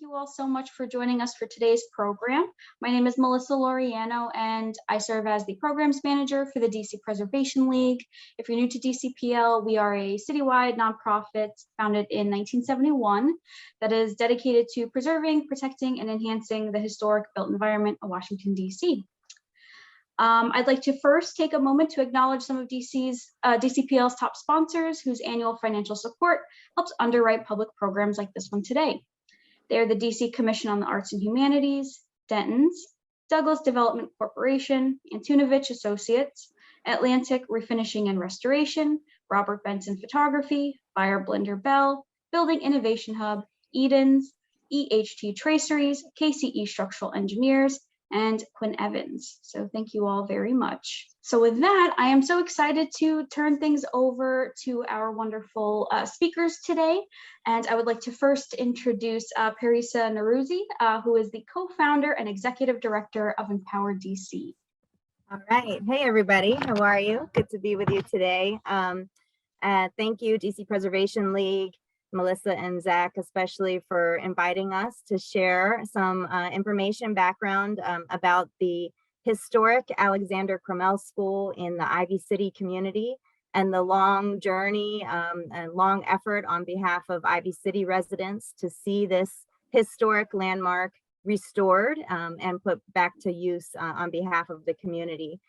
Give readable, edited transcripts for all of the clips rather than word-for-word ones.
you all so much for joining us for today's program. My name is Melissa Laureano, and I serve as the Programs Manager for the DC Preservation League. If you're new to DCPL, we are a citywide nonprofit founded in 1971 that is dedicated to preserving, protecting, and enhancing the historic built environment of Washington, DC. I'd like to first take a moment to acknowledge some of DCPL's top sponsors whose annual financial support helps underwrite public programs like this one today. They are the DC Commission on the Arts and Humanities, Denton's, Douglas Development Corporation, Antunovich Associates, Atlantic Refinishing and Restoration, Robert Benson Photography, Fire Blender Bell, Building Innovation Hub, Eden's, EHT Traceries, KCE Structural Engineers, and Quinn Evans. So thank you all very much. So with that, I am so excited to turn things over to our wonderful speakers today. And I would like to first introduce Parisa Norouzi, who is the co-founder and executive director of Empower DC. All right. Hey, everybody. How are you? Good to be with you today. Thank you, DC Preservation League, Melissa and Zach, especially for inviting us to share some information background about the historic Alexander Crummell School in the Ivy City community and the long journey and long effort on behalf of Ivy City residents to see this historic landmark restored and put back to use on behalf of the community.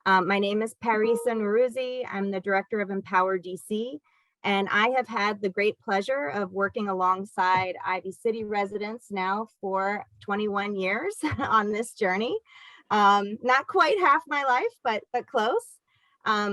My name is Parisa Norouzi. I'm the director of Empower DC. And I have had the great pleasure of working alongside Ivy City residents now for 21 years on this journey. Not quite half my life, but close.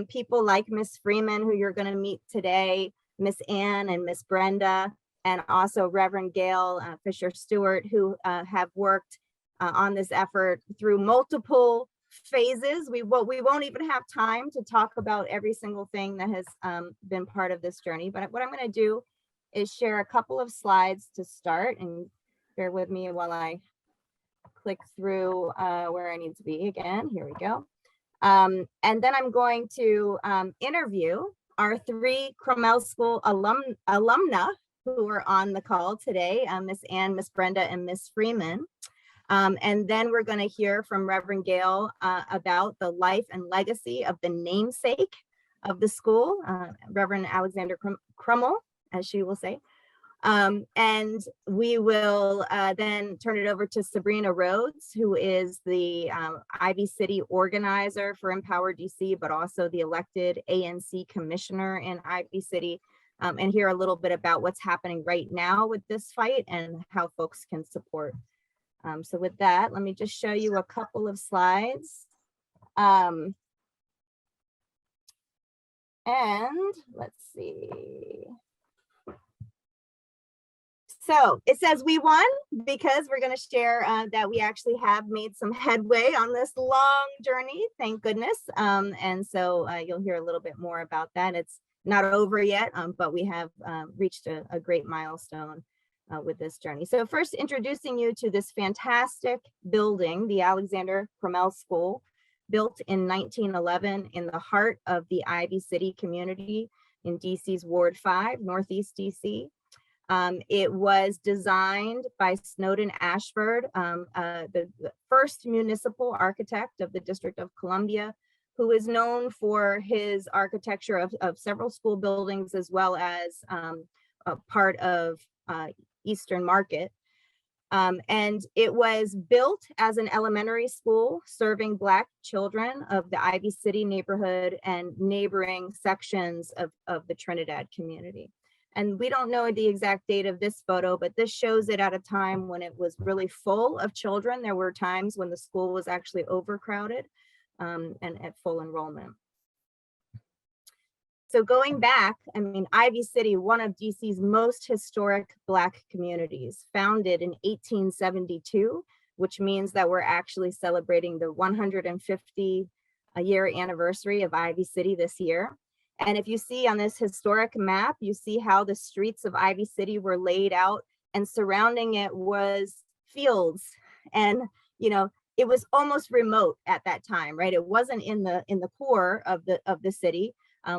People like Ms Freeman, who you're going to meet today, Ms Ann and Ms Brenda, and also Reverend Gayle Fisher-Stewart, who have worked on this effort through multiple phases. We won't even have time to talk about every single thing that has been part of this journey, but what I'm going to do is share a couple of slides to start, and bear with me while I click through where I need to be again. Here we go. And then I'm going to interview our three Crummell School alumna who are on the call today, Ms Ann, Ms Brenda, and Ms Freeman. And then we're going to hear from Reverend Gayle about the life and legacy of the namesake of the school, Reverend Alexander Crummell, as she will say. And we will then turn it over to Sabrina Rhodes, who is the Ivy City organizer for Empower DC, but also the elected ANC commissioner in Ivy City, and hear a little bit about what's happening right now with this fight and how folks can support. So with that, let me just show you a couple of slides. And let's see. So it says we won because we're going to share that we actually have made some headway on this long journey, thank goodness. And so you'll hear a little bit more about that. It's not over yet, but we have reached a great milestone with this journey. So first, introducing you to this fantastic building, the Alexander Crummell School, built in 1911 in the heart of the Ivy City community in DC's Ward 5, Northeast DC. It was designed by Snowden Ashford, the first municipal architect of the District of Columbia, who is known for his architecture of several school buildings, as well as a part of Eastern Market. And it was built as an elementary school serving Black children of the Ivy City neighborhood and neighboring sections of the Trinidad community. And we don't know the exact date of this photo, but this shows it at a time when it was really full of children. There were times when the school was actually overcrowded and at full enrollment. So going back, I mean, Ivy City, one of DC's most historic Black communities, founded in 1872, which means that we're actually celebrating the 150-year anniversary of Ivy City this year. And if you see on this historic map, you see how the streets of Ivy City were laid out, and surrounding it was fields. And, you know, it was almost remote at that time, right? It wasn't in the core of the city.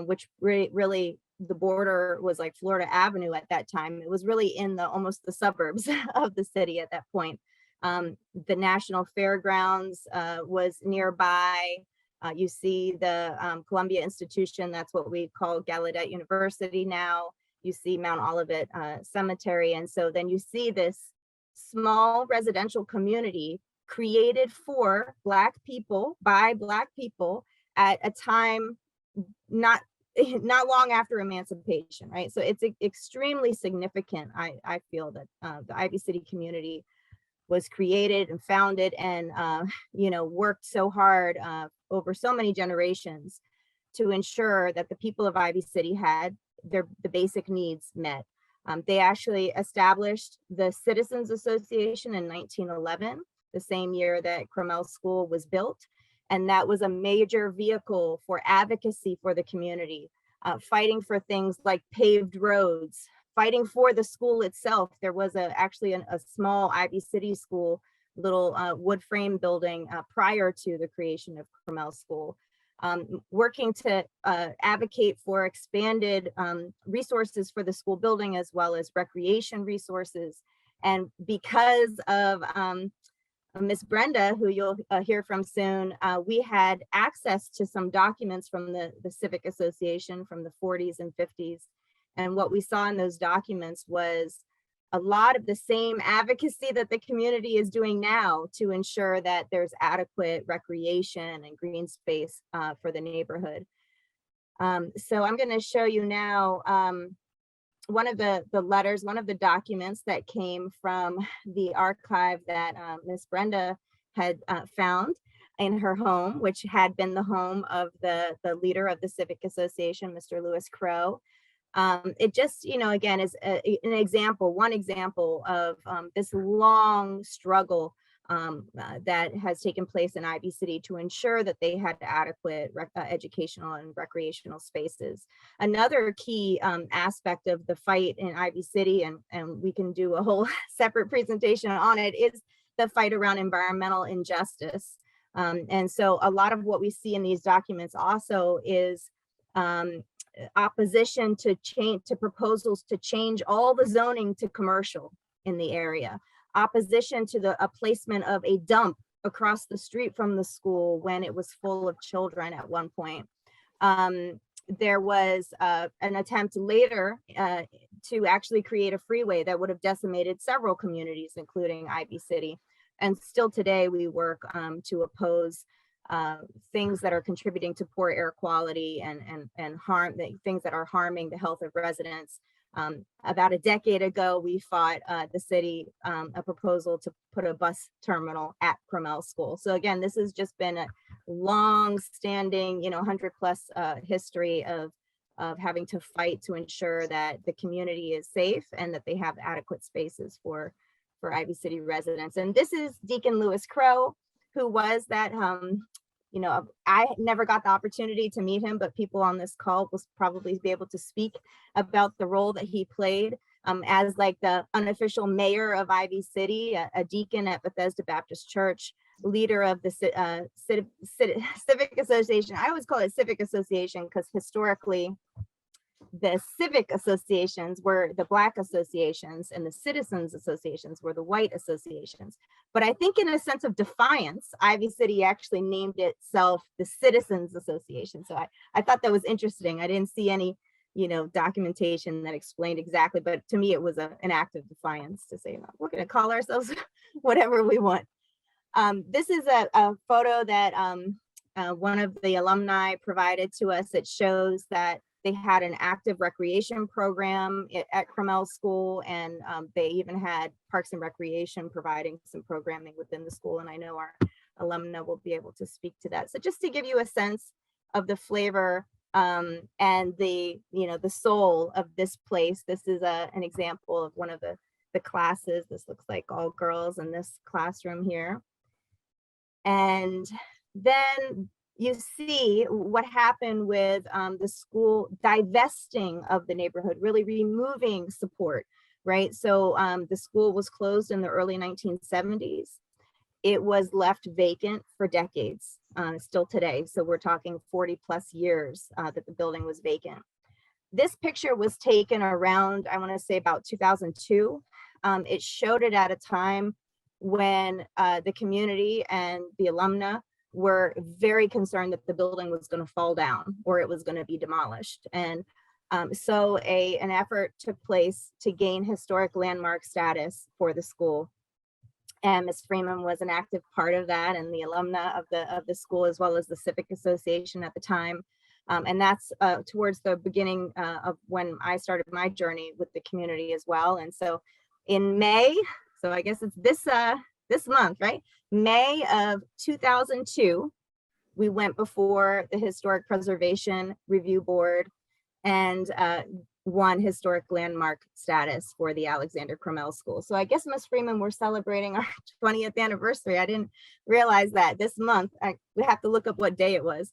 Which really the border was like Florida Avenue at that time. It was really in the almost the suburbs of the city at that point. The National Fairgrounds was nearby. You see the Columbia Institution, that's what we call Gallaudet University now. You see Mount Olivet Cemetery. And so then you see this small residential community created for Black people, by Black people, at a time not long after emancipation, right? So it's extremely significant. I feel that the Ivy City community was created and founded and worked so hard over so many generations to ensure that the people of Ivy City had the basic needs met. They actually established the Citizens Association in 1911, the same year that Crummell School was built. And that was a major vehicle for advocacy for the community, fighting for things like paved roads, fighting for the school itself. There was actually a small Ivy City school, little wood frame building prior to the creation of Crummell School. Working to advocate for expanded resources for the school building as well as recreation resources. And because of Ms. Brenda, who you'll hear from soon, we had access to some documents from the Civic Association from the 40s and 50s. And what we saw in those documents was a lot of the same advocacy that the community is doing now to ensure that there's adequate recreation and green space for the neighborhood. So I'm going to show you now one of the letters, one of the documents that came from the archive that Ms. Brenda had found in her home, which had been the home of the leader of the Civic Association, Mr. Lewis Crow. It just, again, is one example of this long struggle that has taken place in Ivy City to ensure that they had adequate educational and recreational spaces. Another key aspect of the fight in Ivy City, and we can do a whole separate presentation on it, is the fight around environmental injustice. And so a lot of what we see in these documents also is opposition to proposals to change all the zoning to commercial in the area, opposition to the placement of a dump across the street from the school when it was full of children at one point. There was an attempt later to actually create a freeway that would have decimated several communities, including Ivy City. And still today we work to oppose things that are contributing to poor air quality and harm, things that are harming the health of residents. About a decade ago, we fought the city a proposal to put a bus terminal at Crummell School. So again, this has just been a long-standing, 100+ history of having to fight to ensure that the community is safe and that they have adequate spaces for Ivy City residents. And this is Deacon Lewis Crow, who was that, I never got the opportunity to meet him, but people on this call will probably be able to speak about the role that he played as like the unofficial mayor of Ivy City, a deacon at Bethesda Baptist Church, leader of the Civic Association. I always call it Civic Association because historically, the civic associations were the Black associations and the citizens associations were the white associations. But I think in a sense of defiance, Ivy City actually named itself the Citizens Association. So I thought that was interesting. I didn't see any, documentation that explained exactly, but to me, it was an act of defiance to say, we're going to call ourselves whatever we want. This is a photo that one of the alumni provided to us. It shows that they had an active recreation program at Crummell School, and they even had Parks and Recreation providing some programming within the school. And I know our alumna will be able to speak to that. So just to give you a sense of the flavor and the soul of this place, this is an example of one of the classes. This looks like all girls in this classroom here. And then you see what happened with the school divesting of the neighborhood, really removing support, right? So the school was closed in the early 1970s. It was left vacant for decades, still today. So we're talking 40+ years that the building was vacant. This picture was taken around, I want to say about 2002. It showed it at a time when the community and the alumna were very concerned that the building was going to fall down or it was going to be demolished. And so an effort took place to gain historic landmark status for the school. And Ms. Freeman was an active part of that, and the alumna of the school, as well as the Civic Association at the time. And that's towards the beginning of when I started my journey with the community as well. And so in May, so I guess it's this month, right? May of 2002, we went before the Historic Preservation Review Board and won historic landmark status for the Alexander Crummell School. So I guess, Ms. Freeman, we're celebrating our 20th anniversary. I didn't realize that this month. We have to look up what day it was.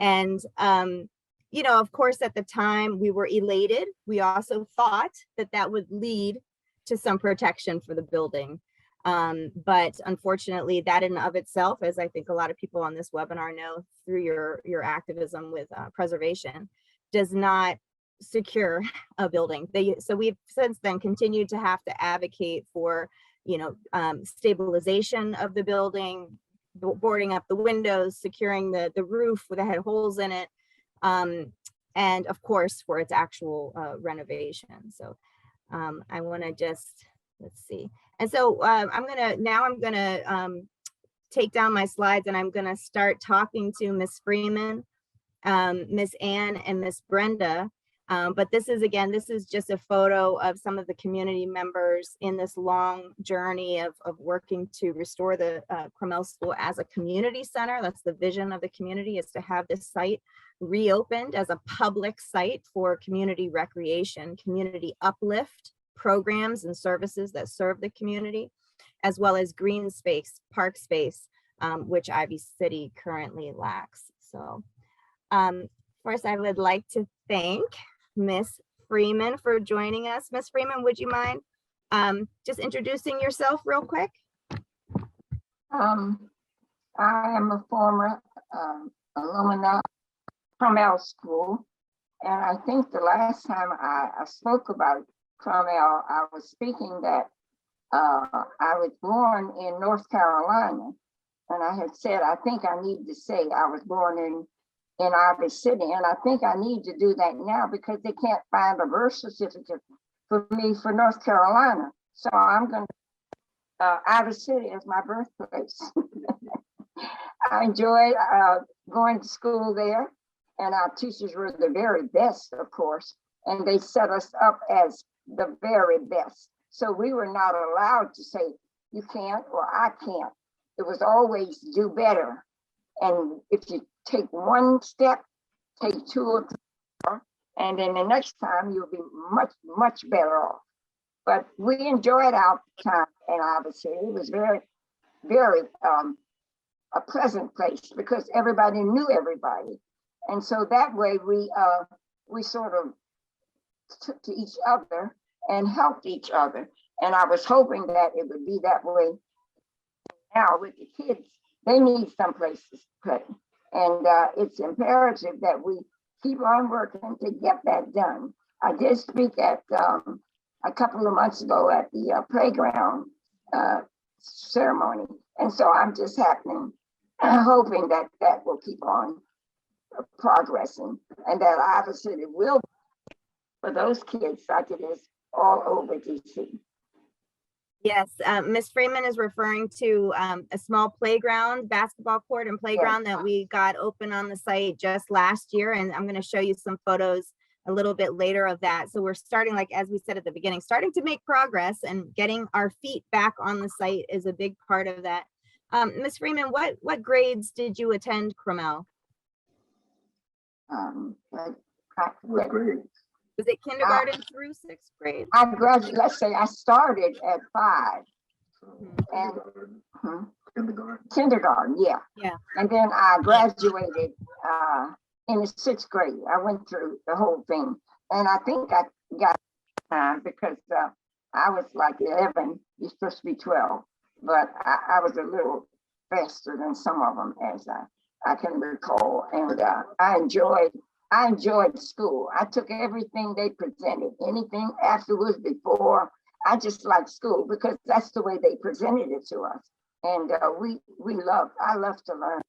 And, you know, of course, at the time we were elated. We also thought that that would lead to some protection for the building. But unfortunately, that in and of itself, as I think a lot of people on this webinar know through your activism with preservation, does not secure a building. So we've since then continued to have to advocate for, you know, stabilization of the building, boarding up the windows, securing the roof that had holes in it, and of course for its actual renovation. So I want to just, let's see. And so I'm gonna take down my slides, and I'm gonna start talking to Ms. Freeman, Ms. Ann, and Ms. Brenda. But this is just a photo of some of the community members in this long journey of working to restore the Crummell School as a community center. That's the vision of the community, is to have this site reopened as a public site for community recreation, community uplift programs and services that serve the community, as well as green space, park space, which Ivy City currently lacks. So first, I would like to thank Ms. Freeman for joining us. Ms. Freeman, would you mind just introducing yourself real quick? I am a former alumna of Crummell School, and I think the last time I spoke about Crummell, I was speaking that I was born in North Carolina, and I had said, I think I need to say I was born in Ivy City, and I think I need to do that now because they can't find a birth certificate for me for North Carolina. So I'm going to Ivy City as my birthplace. I enjoyed going to school there, and our teachers were the very best, of course, and they set us up as the very best. So we were not allowed to say, you can't or I can't. It was always do better. And if you take one step, take two or three more, and then the next time you'll be much, much better off. But we enjoyed our time in Ivy City. It was very, very a pleasant place because everybody knew everybody. And so that way we sort of took to each other and helped each other. And I was hoping that it would be that way now with the kids. They need some place to play. And it's imperative that we keep on working to get that done. I did speak at a couple of months ago at the playground ceremony. And so I'm just hoping that that will keep on progressing and that obviously it will for those kids like it is all over DC. Yes, Ms. Freeman is referring to a small playground, basketball court and playground that we got open on the site just last year. And I'm going to show you some photos a little bit later of that. So we're starting, like, as we said at the beginning, starting to make progress, and getting our feet back on the site is a big part of that. Ms. Freeman, what grades did you attend Crummell? What grades? Was it kindergarten through sixth grade? I graduated, let's say I started at 5. And kindergarten, yeah. And then I graduated in the 6th grade. I went through the whole thing. And I think I got time because I was like 11, you're supposed to be 12. But I was a little faster than some of them, as I can recall. And I enjoyed I enjoyed school. I took everything they presented, anything afterwards, before. I just liked school because that's the way they presented it to us. And I love to learn.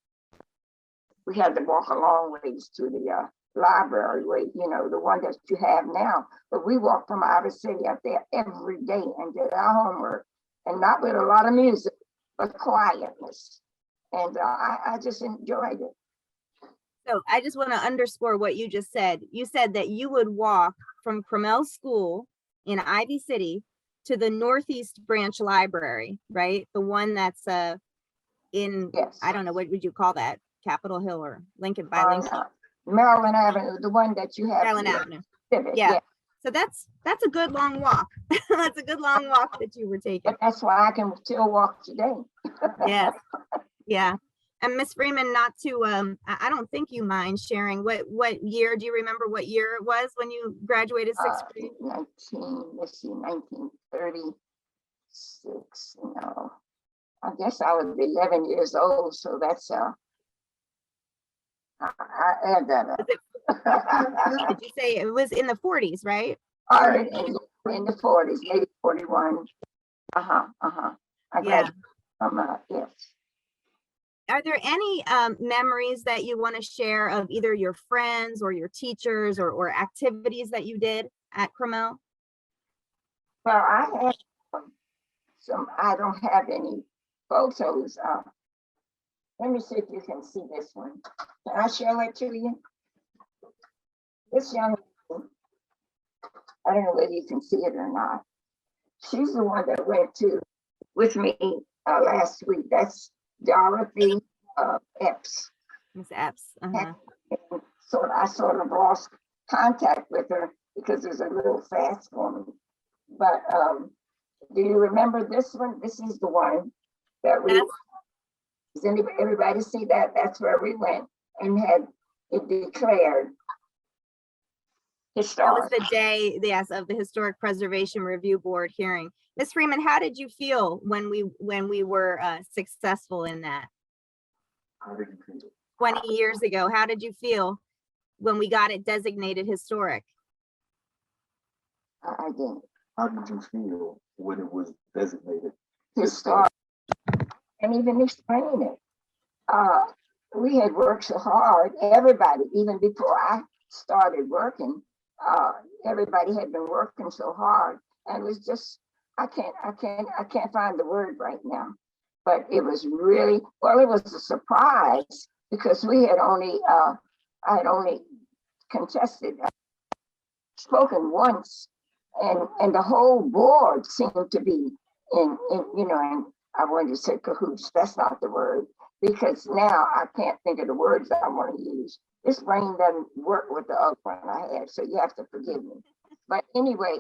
We had to walk a long ways to the library, where, you know, the one that you have now. But we walked from Ivy City up there every day and did our homework, and not with a lot of music, but quietness. And I just enjoyed it. So I just want to underscore what you just said. You said that you would walk from Crummell School in Ivy City to the Northeast Branch Library, right? The one that's in, Yes. I don't know, what would you call that? Capitol Hill or Lincoln by Lincoln? Maryland Avenue, the one that you have. Maryland Avenue. Civic, Yeah. So that's a good long walk. That's a good long walk that you were taking. But that's why I can still walk today. Yes. Yeah. And Ms. Freeman, not to, I don't think you mind sharing what year, do you remember what year it was when you graduated sixth grade? 1936, no. I guess I was 11 years old, so that's, I add that up. Did you say it was in the 40s, right? All right, in the 40s, maybe 41. I graduated from, yes. Are there any memories that you want to share of either your friends or your teachers or activities that you did at Crummell? Well, I have some, I don't have any photos. Let me see if you can see this one. Can I show it to you? This young lady, I don't know whether you can see it or not. She's the one that went with me last week. That's Dorothy Epps. Ms. Epps. I sort of lost contact with her because it was a little fast for me. But do you remember this one? This is the one that we, does everybody see that? That's where we went and had it declared historic. That was the day, yes, of the Historic Preservation Review Board hearing. Ms. Freeman, how did you feel when we were successful in that? 20 years ago, how did you feel when we got it designated historic? I didn't. How did you feel when it was designated historic? And even explain it. We had worked so hard, everybody, even before I started working, everybody had been working so hard, and it was just, I can't find the word right now, but it was really, well, it was a surprise because we had only, I had only contested, spoken once, and the whole board seemed to be in, you know, and I wanted to say cahoots, that's not the word, because now I can't think of the words I want to use. This brain doesn't work with the other one I had, so you have to forgive me. But anyway,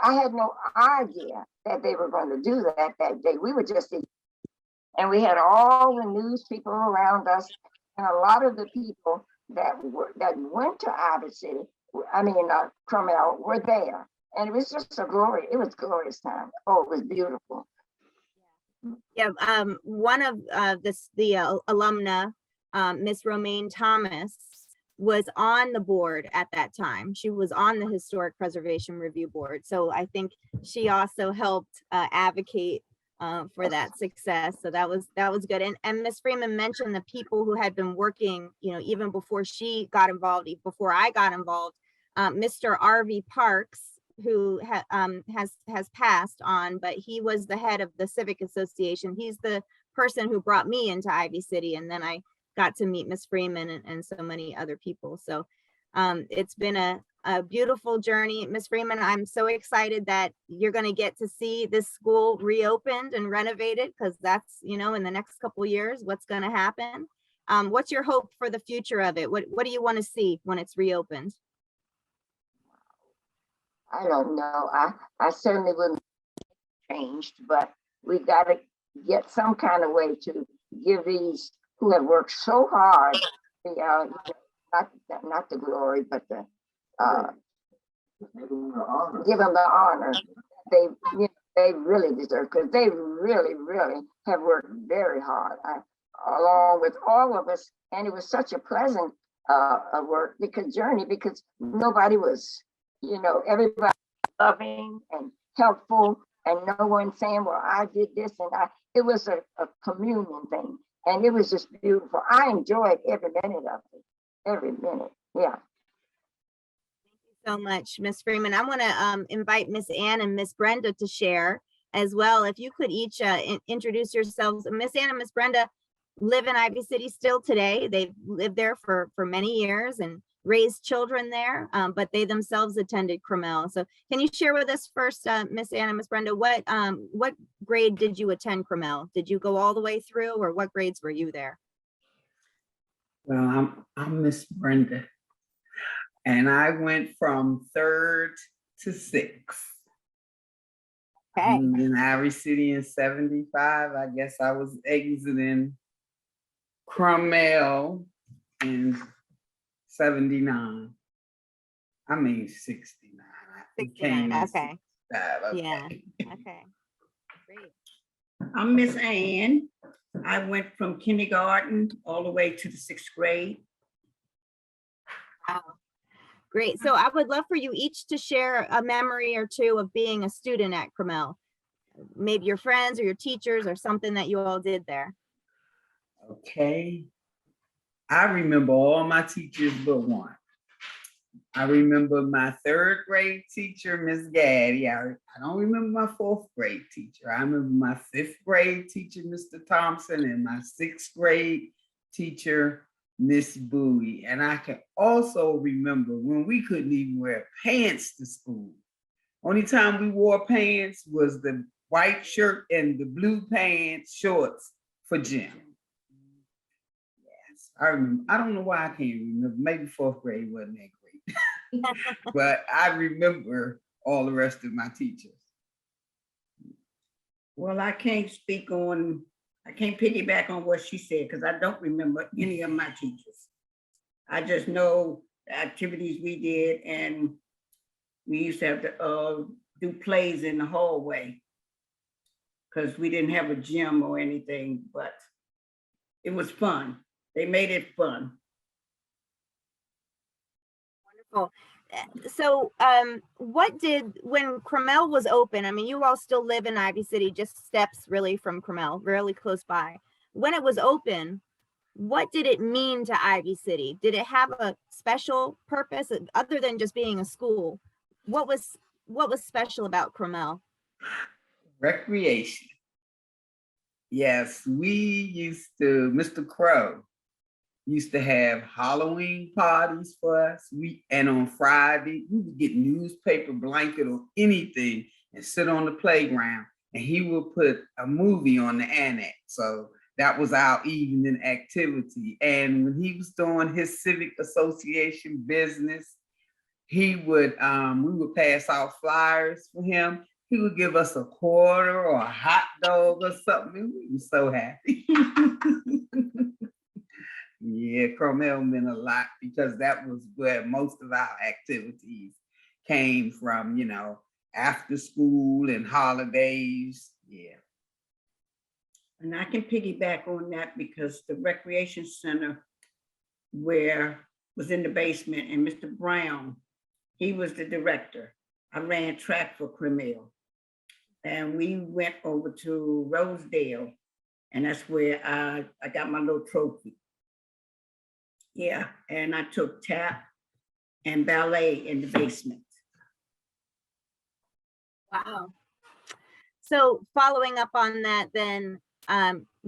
I had no idea that they were going to do that day. We were just, and we had all the news people around us, and a lot of the people that went to Ivy City, Crummell, were there, and it was just it was glorious time. Oh, it was beautiful. Yeah, one of the alumna, Miss Romaine Thomas, was on the board at that time. She was on the Historic Preservation Review Board. So I think she also helped advocate for that success. So that was good. And Ms. Freeman mentioned the people who had been working, you know, even before she got involved, before I got involved. Mr. R.V. Parks, who has passed on, but he was the head of the Civic Association. He's the person who brought me into Ivy City, and then I got to meet Ms. Freeman and so many other people. So it's been a beautiful journey. Ms. Freeman, I'm so excited that you're going to get to see this school reopened and renovated, because that's, you know, in the next couple of years, what's going to happen. What's your hope for the future of it? What do you want to see when it's reopened? I don't know. I certainly wouldn't changed, but we got to get some kind of way to give these who have worked so hard the not the glory, but the give them the honor they really deserve, because they really have worked very hard along with all of us, and it was such a pleasant work because journey, because nobody was, everybody loving and helpful, and no one saying, well, I did this and it was a communion thing. And it was just beautiful. I enjoyed every minute of it, every minute. Yeah. So much, Ms. Freeman. I want to invite Ms. Ann and Ms. Brenda to share as well. If you could each introduce yourselves. Ms. Ann and Ms. Brenda live in Ivy City still today. They've lived there for many years and raised children there, but they themselves attended Crummell. So can you share with us first, Ms. Ann and Ms. Brenda, what grade did you attend Crummell? Did you go all the way through, or what grades were you there? Well, I'm Ms. Brenda, and I went from 3rd to 6th. Okay. In Ivy City in 75. I guess I was exiting Crummell in 79. I mean 69. 69, okay. 65, okay. Yeah, okay. Great. I'm Miss Ann. I went from kindergarten all the way to the 6th grade. Wow. Great. So I would love for you each to share a memory or two of being a student at Crummell. Maybe your friends or your teachers or something that you all did there. Okay. I remember all my teachers but one. I remember my 3rd grade teacher, Miss Gaddy. I don't remember my 4th grade teacher. I remember my 5th grade teacher, Mr. Thompson, and my 6th grade teacher, Miss Bowie. And I can also remember when we couldn't even wear pants to school. Only time we wore pants was the white shirt and the blue pants, shorts for gym. Yes, I remember. I don't know why I can't remember. Maybe 4th grade wasn't that great. But I remember all the rest of my teachers. Well, I can't piggyback on what she said because I don't remember any of my teachers. I just know the activities we did, and we used to have to do plays in the hallway because we didn't have a gym or anything, but it was fun. They made it fun. Wonderful. So when Crummell was open, I mean, you all still live in Ivy City, just steps really from Crummell, really close by. When it was open, what did it mean to Ivy City? Did it have a special purpose other than just being a school? What was special about Crummell? Recreation. Yes, we used to, Mr. Crow used to have Halloween parties for us. And on Friday, we would get newspaper, blanket, or anything and sit on the playground. And he would put a movie on the annex. So that was our evening activity. And when he was doing his civic association business, he would, we would pass out flyers for him. He would give us a quarter or a hot dog or something. We were so happy. Yeah, Crummell meant a lot because that was where most of our activities came from, after school and holidays. Yeah. And I can piggyback on that because the recreation center was in the basement, and Mr. Brown, he was the director. I ran track for Crummell. And we went over to Rosedale, and that's where I got my little trophy. Yeah, and I took tap and ballet in the basement. Wow. So following up on that, then,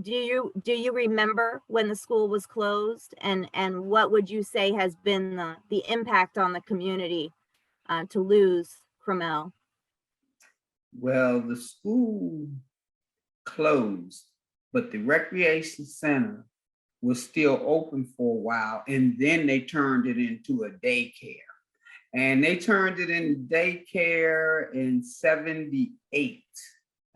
do you remember when the school was closed, and what would you say has been the impact on the community to lose Crummell? Well, the school closed, but the recreation center was still open for a while, and then they turned it into a daycare. And they turned it into daycare in 78.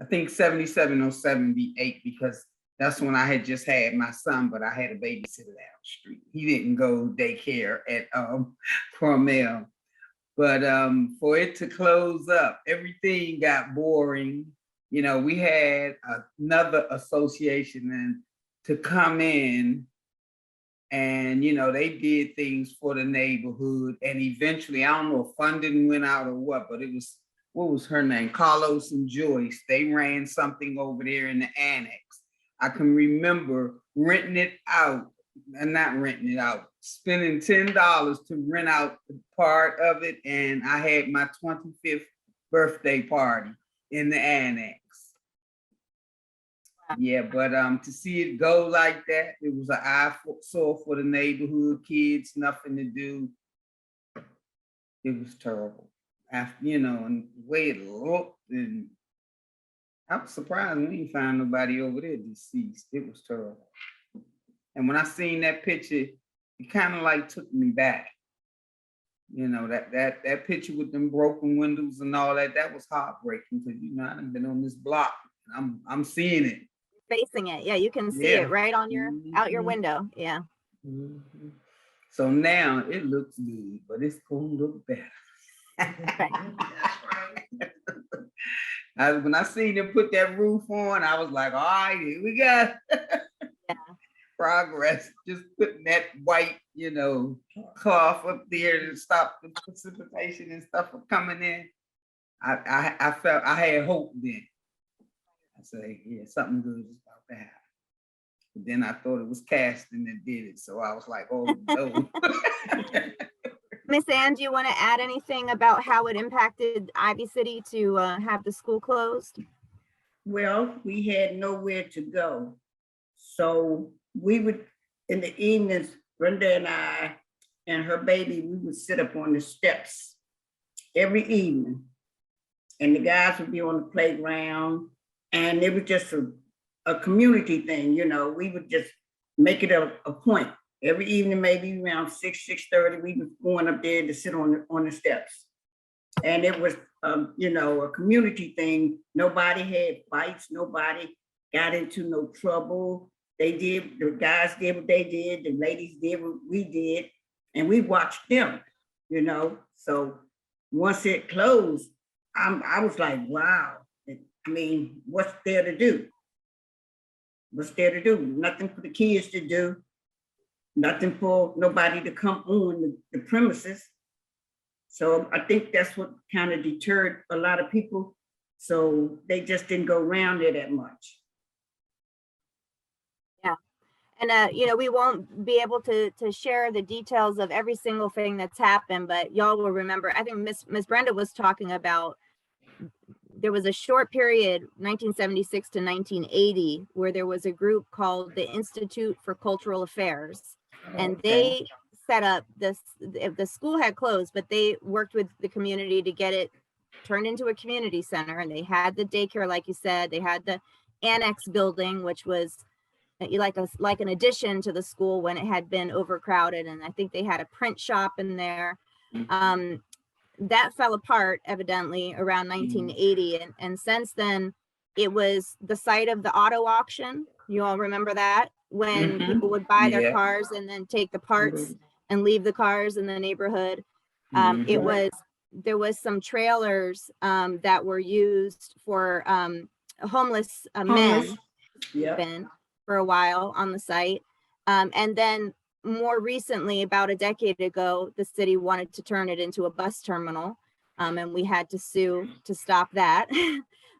I think 77 or 78, because that's when I had just had my son, but I had a babysitter down the street. He didn't go daycare at Crummell. But for it to close up, everything got boring. We had another association and to come in And, you know, they did things for the neighborhood. And eventually, I don't know if funding went out or what, but it was, what was her name? Carlos and Joyce. They ran something over there in the annex. I can remember renting it out, and not renting it out, spending $10 to rent out the part of it. And I had my 25th birthday party in the annex. Yeah, but to see it go like that, it was an eyesore for the neighborhood kids, nothing to do. It was terrible. After, you know, and the way it looked, and I was surprised we didn't find nobody over there deceased. It was terrible. And when I seen that picture, it kind of like took me back. You know, that picture with them broken windows and all that, that was heartbreaking, because, you know, I've been on this block and I'm seeing it. Facing it. Yeah, you can see it right on your out your window. Yeah. Mm-hmm. So now it looks good, but it's gonna look better. When I seen them put that roof on, I was like, all right, here we go. Progress. Just putting that white, you know, cloth up there to stop the precipitation and stuff from coming in. I felt I had hope then. I say, yeah, something good is about to happen. But then I thought it was casting that did it. So I was like, oh no. Miss Ann, do you want to add anything about how it impacted Ivy City to have the school closed? Well, we had nowhere to go. So we would, in the evenings, Brenda and I and her baby, we would sit up on the steps every evening. And the guys would be on the playground. And it was just a community thing, you know. We would just make it a point. Every evening, maybe around 6:30, we was going up there to sit on the steps. And it was, you know, a community thing. Nobody had fights. Nobody got into no trouble. The guys did what they did. The ladies did what we did. And we watched them, you know. So once it closed, I was like, wow. I mean, what's there to do? What's there to do? Nothing for the kids to do. Nothing for nobody to come on the premises. So I think that's what kind of deterred a lot of people. So they just didn't go around there that much. Yeah. And, you know, we won't be able to share the details of every single thing that's happened, but y'all will remember, I think Ms Brenda was talking about, there was a short period, 1976 to 1980, where there was a group called the Institute for Cultural Affairs. And they set up this, the school had closed, but they worked with the community to get it turned into a community center. And they had the daycare, like you said, they had the annex building, which was like an addition to the school when it had been overcrowded. And I think they had a print shop in there. That fell apart evidently around 1980. And since then, it was the site of the auto auction. You all remember that? When people would buy their cars and then take the parts and leave the cars in the neighborhood. There was some trailers that were used for homeless men for a while on the site. And then more recently, about a decade ago, the city wanted to turn it into a bus terminal, and we had to sue to stop that.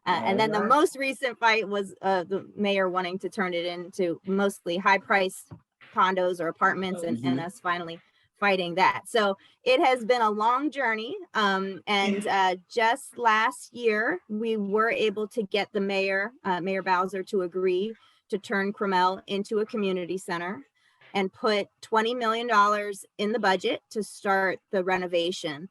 And then the most recent fight was the mayor wanting to turn it into mostly high-priced condos or apartments, and us finally fighting that. So it has been a long journey. And just last year, we were able to get the mayor, Mayor Bowser, to agree to turn Crummell into a community center and put $20 million in the budget to start the renovation.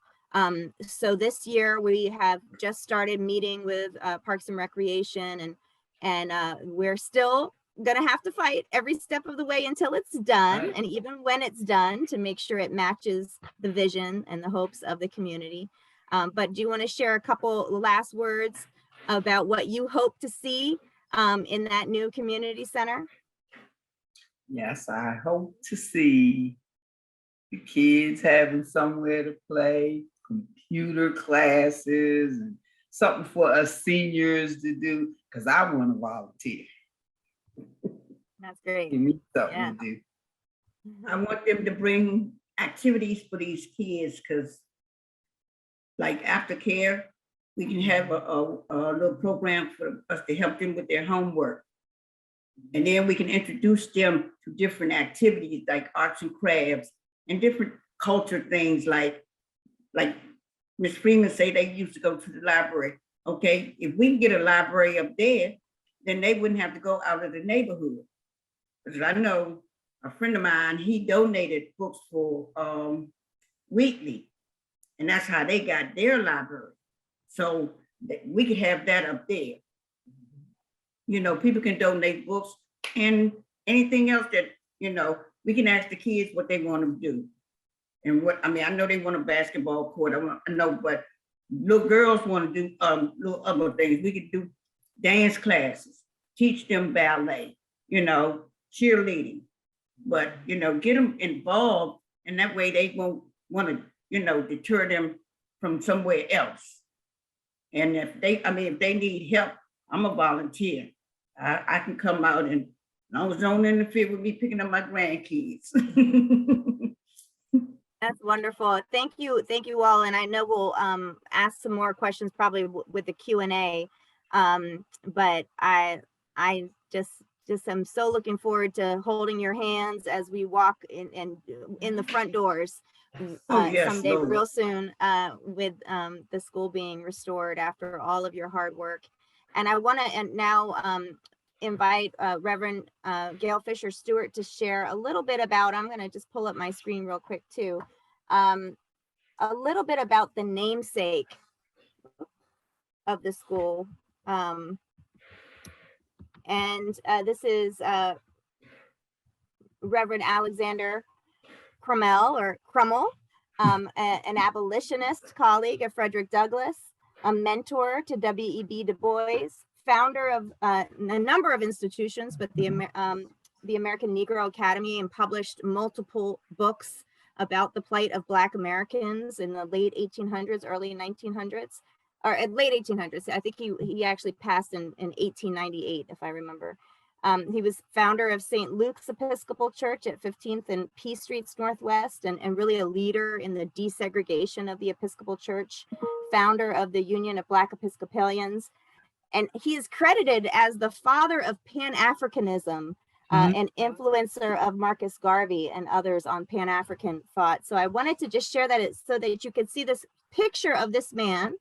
So this year we have just started meeting with Parks and Recreation, and we're still gonna have to fight every step of the way until it's done, and even when it's done, to make sure it matches the vision and the hopes of the community. But do you want to share a couple last words about what you hope to see in that new community center? Yes, I hope to see the kids having somewhere to play, computer classes, and something for us seniors to do, because I want to volunteer. That's great. Give me something to do. I want them to bring activities for these kids, because like aftercare, we can have a little program for us to help them with their homework. And then we can introduce them to different activities like arts and crafts and different culture things like Ms Freeman say they used to go to the library. Okay, if we can get a library up there, then they wouldn't have to go out of the neighborhood. Because I know a friend of mine, he donated books for Wheatley, and that's how they got their library. So we could have that up there. You know, people can donate books and anything else that, you know, we can ask the kids what they want to do. And what, I mean, I know they want a basketball court, I know, but little girls want to do little other things. We could do dance classes, teach them ballet, you know, cheerleading, but, you know, get them involved, and that way they won't want to, you know, deter them from somewhere else. And if they, I mean, if they need help, I'm a volunteer. I can come out, and as long as don't interfere with me picking up my grandkids. That's wonderful. Thank you all. And I know we'll ask some more questions probably with the Q&A. But I just am so looking forward to holding your hands as we walk in the front doors Yes, someday, Lord. real soon, with the school being restored after all of your hard work. And I want to now invite Reverend Gayle Fisher-Stewart to share a little bit about, I'm going to just pull up my screen real quick too, a little bit about the namesake of the school. This is Reverend Alexander Crummell, an abolitionist colleague of Frederick Douglass, a mentor to W.E.B. Du Bois, founder of a number of institutions, but the American Negro Academy, and published multiple books about the plight of Black Americans in the late 1800s, early 1900s, or late 1800s. I think he actually passed in 1898, if I remember. He was founder of St. Luke's Episcopal Church at 15th and P Streets Northwest, and really a leader in the desegregation of the Episcopal Church, founder of the Union of Black Episcopalians. And he is credited as the father of Pan-Africanism, and influencer of Marcus Garvey and others on Pan-African thought. So I wanted to just share that so that you could see this picture of this man,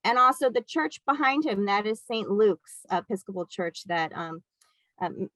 and also the church behind him. That is St. Luke's Episcopal Church that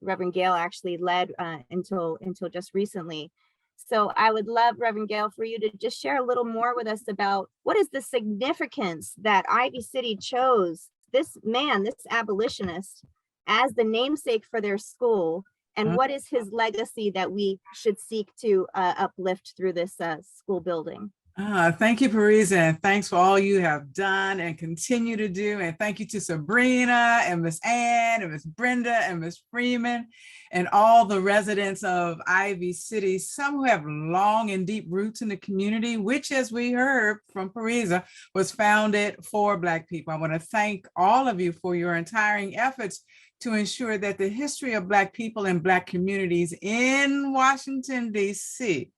Reverend Gayle actually led until just recently. So I would love, Reverend Gayle, for you to just share a little more with us about what is the significance that Ivy City chose this man, this abolitionist, as the namesake for their school, and what is his legacy that we should seek to uplift through this school building. Thank you, Parisa, and thanks for all you have done and continue to do. And thank you to Sabrina and Ms. Ann and Ms. Brenda and Ms. Freeman and all the residents of Ivy City, some who have long and deep roots in the community, which, as we heard from Parisa, was founded for Black people. I want to thank all of you for your untiring efforts to ensure that the history of Black people and Black communities in Washington, D.C.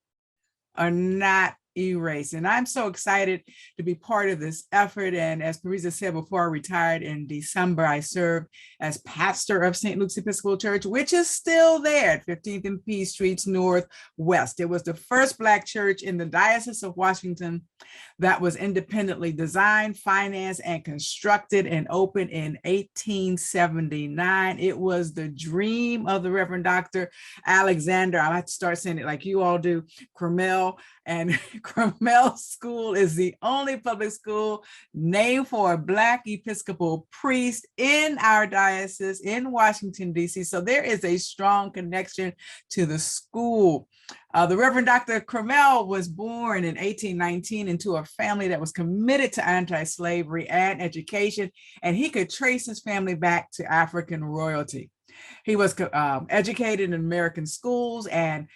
are not erased. And I'm so excited to be part of this effort. And as Parisa said, before I retired in December, I served as pastor of St. Luke's Episcopal Church, which is still there at 15th and P Streets Northwest. It was the first Black church in the Diocese of Washington that was independently designed, financed, and constructed and opened in 1879. It was the dream of the Reverend Dr. Alexander, I have to start saying it like you all do, Crummell. And Crummell School is the only public school named for a Black Episcopal priest in our diocese in Washington, D.C. So there is a strong connection to the school. The Reverend Dr. Crummell was born in 1819 into a family that was committed to anti-slavery and education, and he could trace his family back to African royalty. He was educated in American schools, and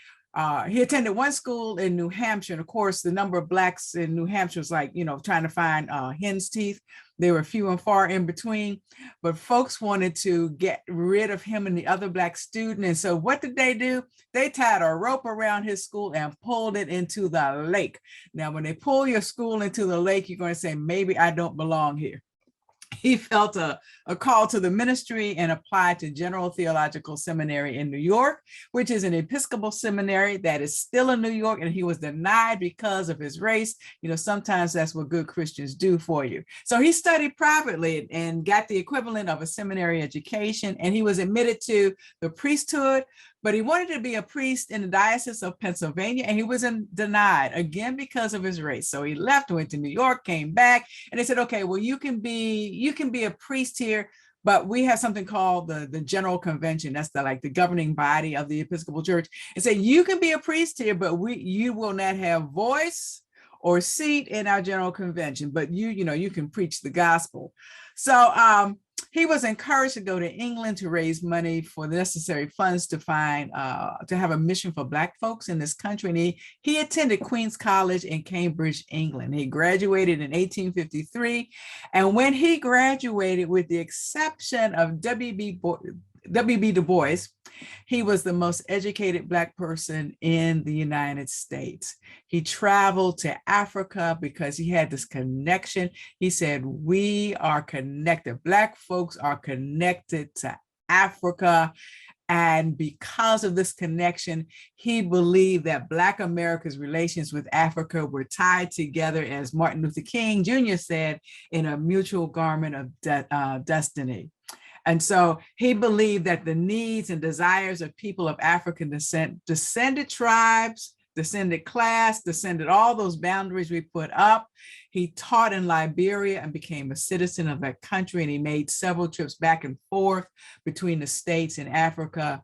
he attended one school in New Hampshire. And of course, the number of Blacks in New Hampshire was like, trying to find hen's teeth. They were few and far in between, but folks wanted to get rid of him and the other Black student. And so what did they do? They tied a rope around his school and pulled it into the lake. Now, when they pull your school into the lake, you're going to say, maybe I don't belong here. He felt a call to the ministry and applied to General Theological Seminary in New York, which is an Episcopal seminary that is still in New York, and he was denied because of his race. You know, sometimes that's what good Christians do for you. So he studied privately and got the equivalent of a seminary education, and he was admitted to the priesthood, but he wanted to be a priest in the Diocese of Pennsylvania, and he was denied again because of his race. So he left, went to New York, came back, and they said, okay, well, you can be a priest here, but we have something called the General Convention. That's the governing body of the Episcopal Church. And say, you can be a priest here, but you will not have voice or seat in our General Convention, but you can preach the gospel. So he was encouraged to go to England to raise money for the necessary funds to have a mission for Black folks in this country. And he attended Queen's College in Cambridge, England. He graduated in 1853. And when he graduated, with the exception of W.B. Du Bois, he was the most educated Black person in the United States. He traveled to Africa because he had this connection. He said, we are connected. Black folks are connected to Africa. And because of this connection, he believed that Black America's relations with Africa were tied together, as Martin Luther King Jr. said, in a mutual garment of destiny. And so he believed that the needs and desires of people of African descent, descended tribes, descended class, descended all those boundaries we put up. He taught in Liberia and became a citizen of that country. And he made several trips back and forth between the States and Africa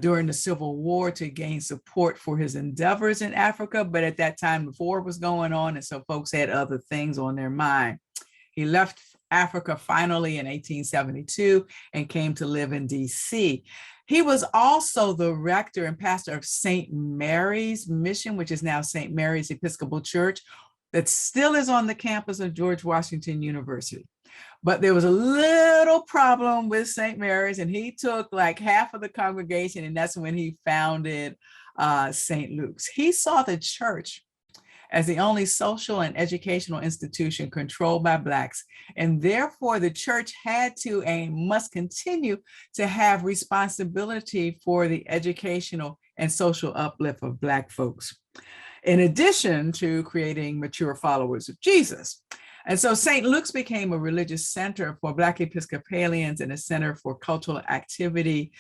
during the Civil War to gain support for his endeavors in Africa. But at that time, the war was going on, and so folks had other things on their mind. He left Africa finally in 1872 and came to live in DC. He was also the rector and pastor of St. Mary's Mission, which is now St. Mary's Episcopal Church, that still is on the campus of George Washington University. But there was a little problem with St. Mary's, and he took like half of the congregation, and that's when he founded St. Luke's. He saw the church as the only social and educational institution controlled by Blacks. And therefore, the church had to and must continue to have responsibility for the educational and social uplift of Black folks, in addition to creating mature followers of Jesus. And so St. Luke's became a religious center for Black Episcopalians and a center for cultural activity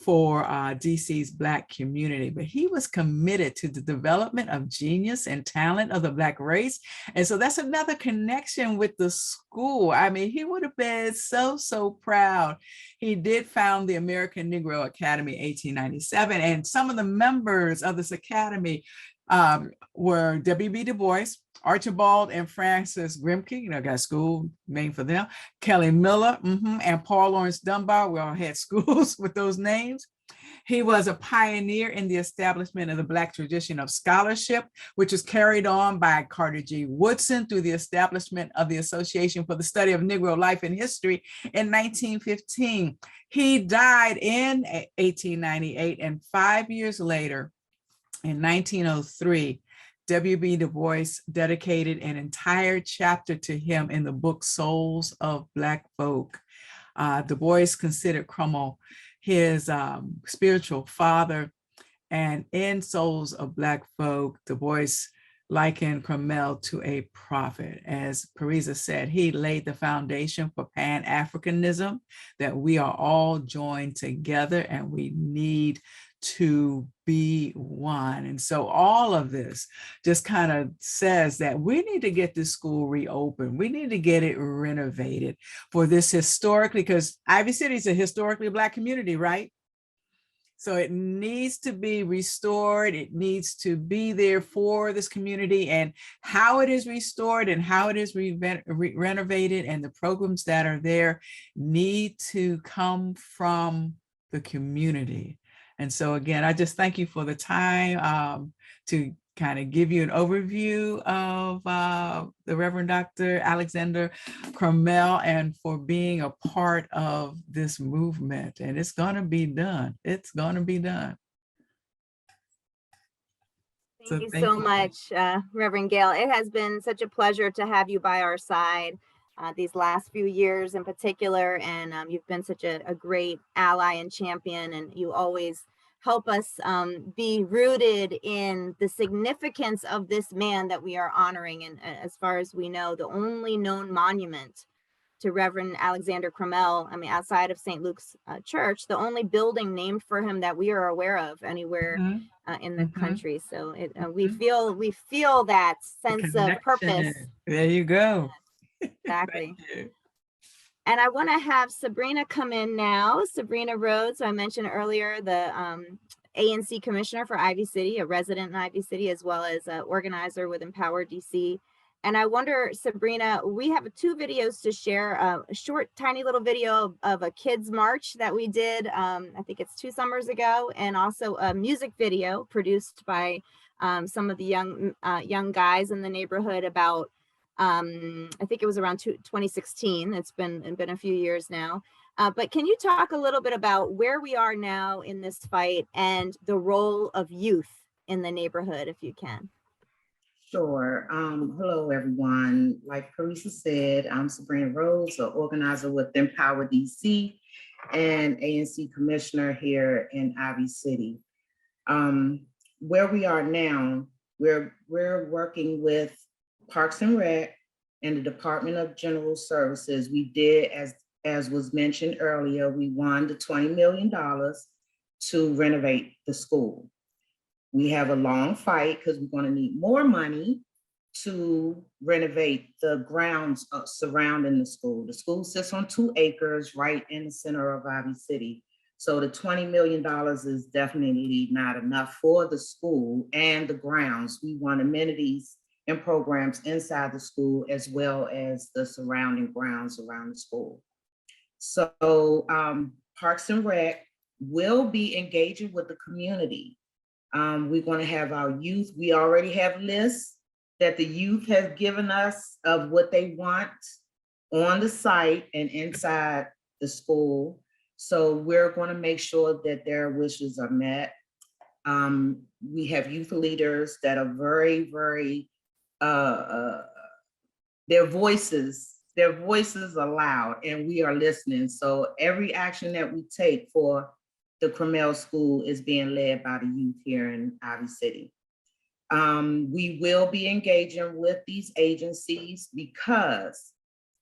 for DC's Black community. But he was committed to the development of genius and talent of the Black race. And so that's another connection with the school. I mean, he would have been so proud. He did found the American Negro Academy in 1897. And some of the members of this academy were W.B. Du Bois, Archibald and Francis Grimke, got a school named for them, Kelly Miller, and Paul Laurence Dunbar. We all had schools with those names. He was a pioneer in the establishment of the Black tradition of scholarship, which was carried on by Carter G. Woodson through the establishment of the Association for the Study of Negro Life and History in 1915. He died in 1898, and 5 years later, in 1903, W.B. Du Bois dedicated an entire chapter to him in the book Souls of Black Folk. Du Bois considered Crummell his spiritual father, and in Souls of Black Folk, Du Bois likened Crummell to a prophet. As Parisa said, he laid the foundation for Pan-Africanism, that we are all joined together and we need to be one. And so all of this just kind of says that we need to get this school reopened. We need to get it renovated for this historically, because Ivy City is a historically Black community, right? So it needs to be restored. It needs to be there for this community, and how it is restored and how it is renovated and the programs that are there need to come from the community. And so again, I just thank you for the time to kind of give you an overview of the Reverend Dr. Alexander Crummell and for being a part of this movement. And it's going to be done. It's going to be done. Thank you so much, Reverend Gayle. It has been such a pleasure to have you by our side these last few years in particular. And you've been such a great ally and champion, and you always help us be rooted in the significance of this man that we are honoring. And as far as we know, the only known monument to Reverend Alexander Crummell, I mean, outside of St. Luke's Church, the only building named for him that we are aware of anywhere in the country. So we feel that sense of purpose. There you go. Exactly. And I want to have Sabrina come in now. Sabrina Rhodes, I mentioned earlier, the ANC commissioner for Ivy City, a resident in Ivy City, as well as an organizer with Empower DC. And I wonder, Sabrina, we have 2 videos to share, a short, tiny little video of a kids march that we did, I think it's 2 summers ago, and also a music video produced by some of the young guys in the neighborhood about, I think it was around 2016. It's been a few years now. But can you talk a little bit about where we are now in this fight and the role of youth in the neighborhood, if you can? Sure. Hello, everyone. Like Parisa said, I'm Sebrena Rhodes, an organizer with Empower DC and ANC commissioner here in Ivy City. Where we are now, we're working with Parks and Rec and the Department of General Services. We did, as was mentioned earlier, we won the $20 million to renovate the school. We have a long fight because we're going to need more money to renovate the grounds surrounding the school. The school sits on 2 acres right in the center of Ivy City. So the $20 million is definitely not enough for the school and the grounds. We want amenities and programs inside the school as well as the surrounding grounds around the school. So Parks and Rec will be engaging with the community. We're going to have our youth. We already have lists that the youth has given us of what they want on the site and inside the school. So we're going to make sure that their wishes are met. We have youth leaders that are very, very, their voices are loud and we are listening. So every action that we take for the Crummell School is being led by the youth here in Ivy City. We will be engaging with these agencies because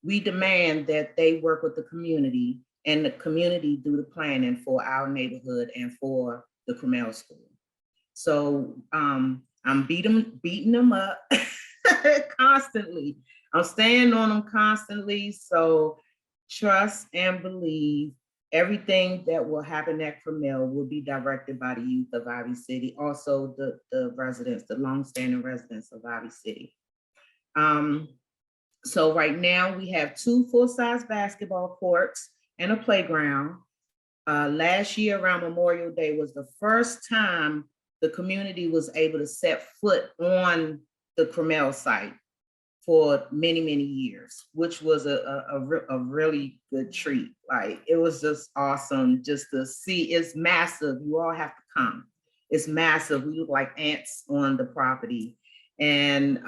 we demand that they work with the community and the community do the planning for our neighborhood and for the Crummell School. So I'm beating them up constantly. I'm staying on them constantly. So trust and believe everything that will happen at Crummell will be directed by the youth of Ivy City, also the residents, the longstanding residents of Ivy City. So right now we have 2 full-size basketball courts and a playground. Last year around Memorial Day was the first time the community was able to set foot on the Crummell site for many, many years, which was a really good treat. Like, it was just awesome just to see. It's massive. You all have to come. It's massive. We look like ants on the property. And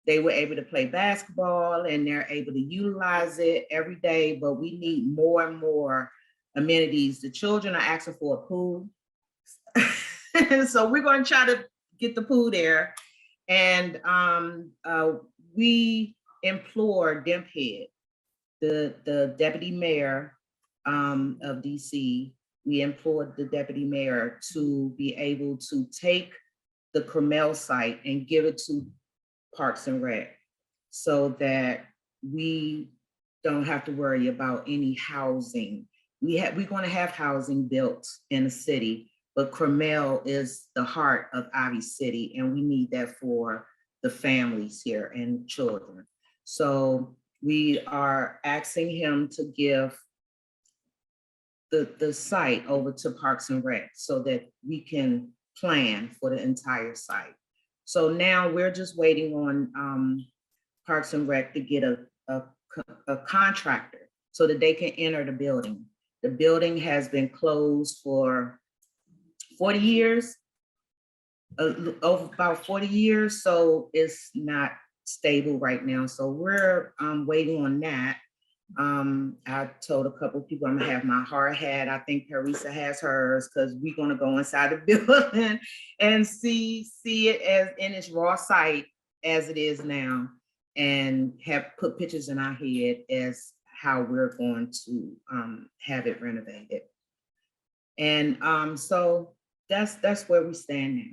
they were able to play basketball and they're able to utilize it every day, but we need more and more amenities. The children are asking for a pool. So we're going to try to get the pool there. And we implore Demphead, the deputy mayor of DC, we implored the deputy mayor to be able to take the Crummell site and give it to Parks and Rec so that we don't have to worry about any housing. We're going to have housing built in the city, but Crummell is the heart of Ivy City, and we need that for the families here and children. So we are asking him to give the site over to Parks and Rec so that we can plan for the entire site. So now we're just waiting on Parks and Rec to get a contractor so that they can enter the building. The building has been closed for 40 years, over about 40 years, so it's not stable right now. So we're waiting on that. I told a couple of people I'm gonna have my hard hat. I think Parisa has hers because we're gonna go inside the building and see it as in its raw site as it is now, and have put pictures in our head as how we're going to have it renovated. And so that's where we stand now.